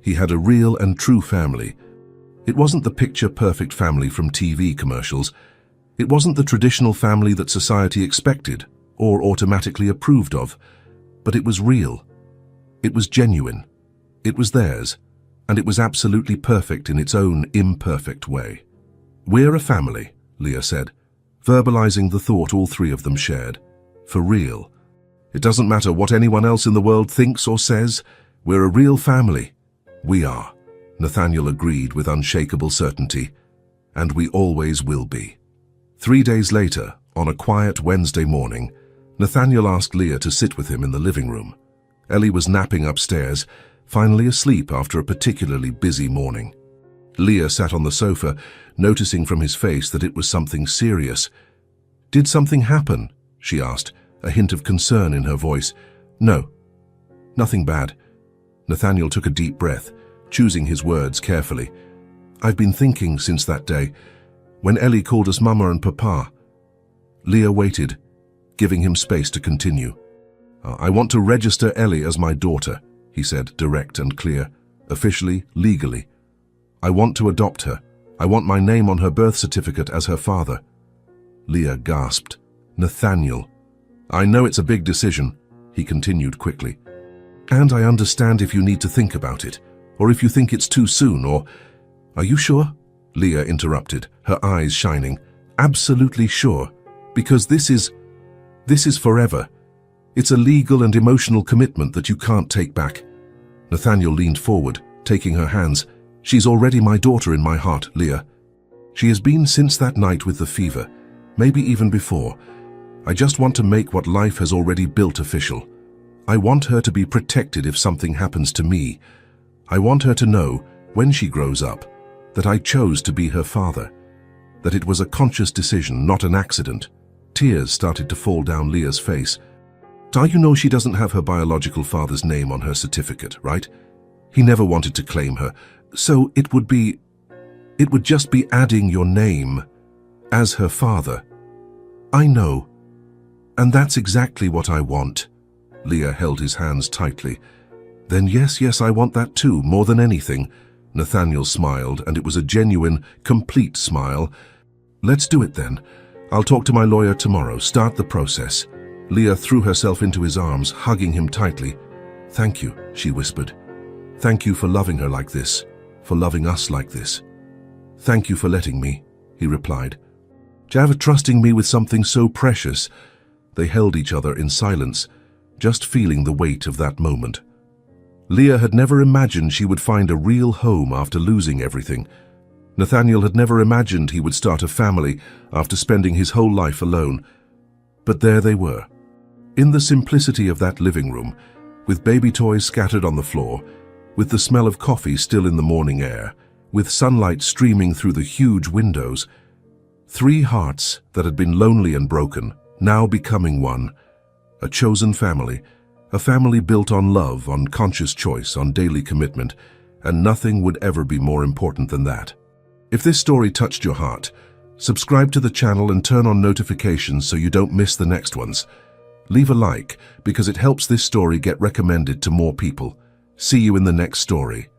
He had a real and true family. It wasn't the picture-perfect family from TV commercials. It wasn't the traditional family that society expected or automatically approved of. But it was real. It was genuine. It was theirs. And it was absolutely perfect in its own imperfect way. "We're a family," Leah said, verbalizing the thought all three of them shared. "For real. It doesn't matter what anyone else in the world thinks or says. We're a real family." "We are," Nathaniel agreed with unshakable certainty. "And we always will be." 3 days later, on a quiet Wednesday morning, Nathaniel asked Leah to sit with him in the living room. Ellie was napping upstairs, finally asleep after a particularly busy morning. Leah sat on the sofa, noticing from his face that it was something serious. "Did something happen?" she asked, a hint of concern in her voice. "No, nothing bad." Nathaniel took a deep breath, choosing his words carefully. "I've been thinking since that day, when Ellie called us Mama and Papa." Leah waited, giving him space to continue. "I want to register Ellie as my daughter," he said, direct and clear, "officially, legally. I want to adopt her. I want my name on her birth certificate as her father." Leah gasped. "Nathaniel." "I know it's a big decision," he continued quickly. "And I understand if you need to think about it, or if you think it's too soon, or—" "Are you sure?" Leah interrupted, her eyes shining. "Absolutely sure, because this is forever. It's a legal and emotional commitment that you can't take back." Nathaniel leaned forward, taking her hands. "She's already my daughter in my heart, Leah. She has been since that night with the fever, maybe even before. I just want to make what life has already built official. I want her to be protected if something happens to me. I want her to know, when she grows up, that I chose to be her father, that it was a conscious decision, not an accident." Tears started to fall down Leah's face. "You know she doesn't have her biological father's name on her certificate, right? He never wanted to claim her, so it would just be adding your name as her father." "I know. And that's exactly what I want." Leah held his hands tightly. "Then yes, I want that too, more than anything." Nathaniel smiled, and it was a genuine, complete smile. "Let's do it then. I'll talk to my lawyer tomorrow, start the process." Leah threw herself into his arms, hugging him tightly. "Thank you," she whispered. "Thank you for loving her like this, for loving us like this." "Thank you for letting me," he replied. "For trusting me with something so precious." They held each other in silence, just feeling the weight of that moment. Leah had never imagined she would find a real home after losing everything. Nathaniel had never imagined he would start a family after spending his whole life alone. But there they were, in the simplicity of that living room, with baby toys scattered on the floor, with the smell of coffee still in the morning air, with sunlight streaming through the huge windows. 3 hearts that had been lonely and broken, now becoming one. A chosen family, a family built on love, on conscious choice, on daily commitment, and nothing would ever be more important than that. If this story touched your heart, subscribe to the channel and turn on notifications so you don't miss the next ones. Leave a like because it helps this story get recommended to more people. See you in the next story.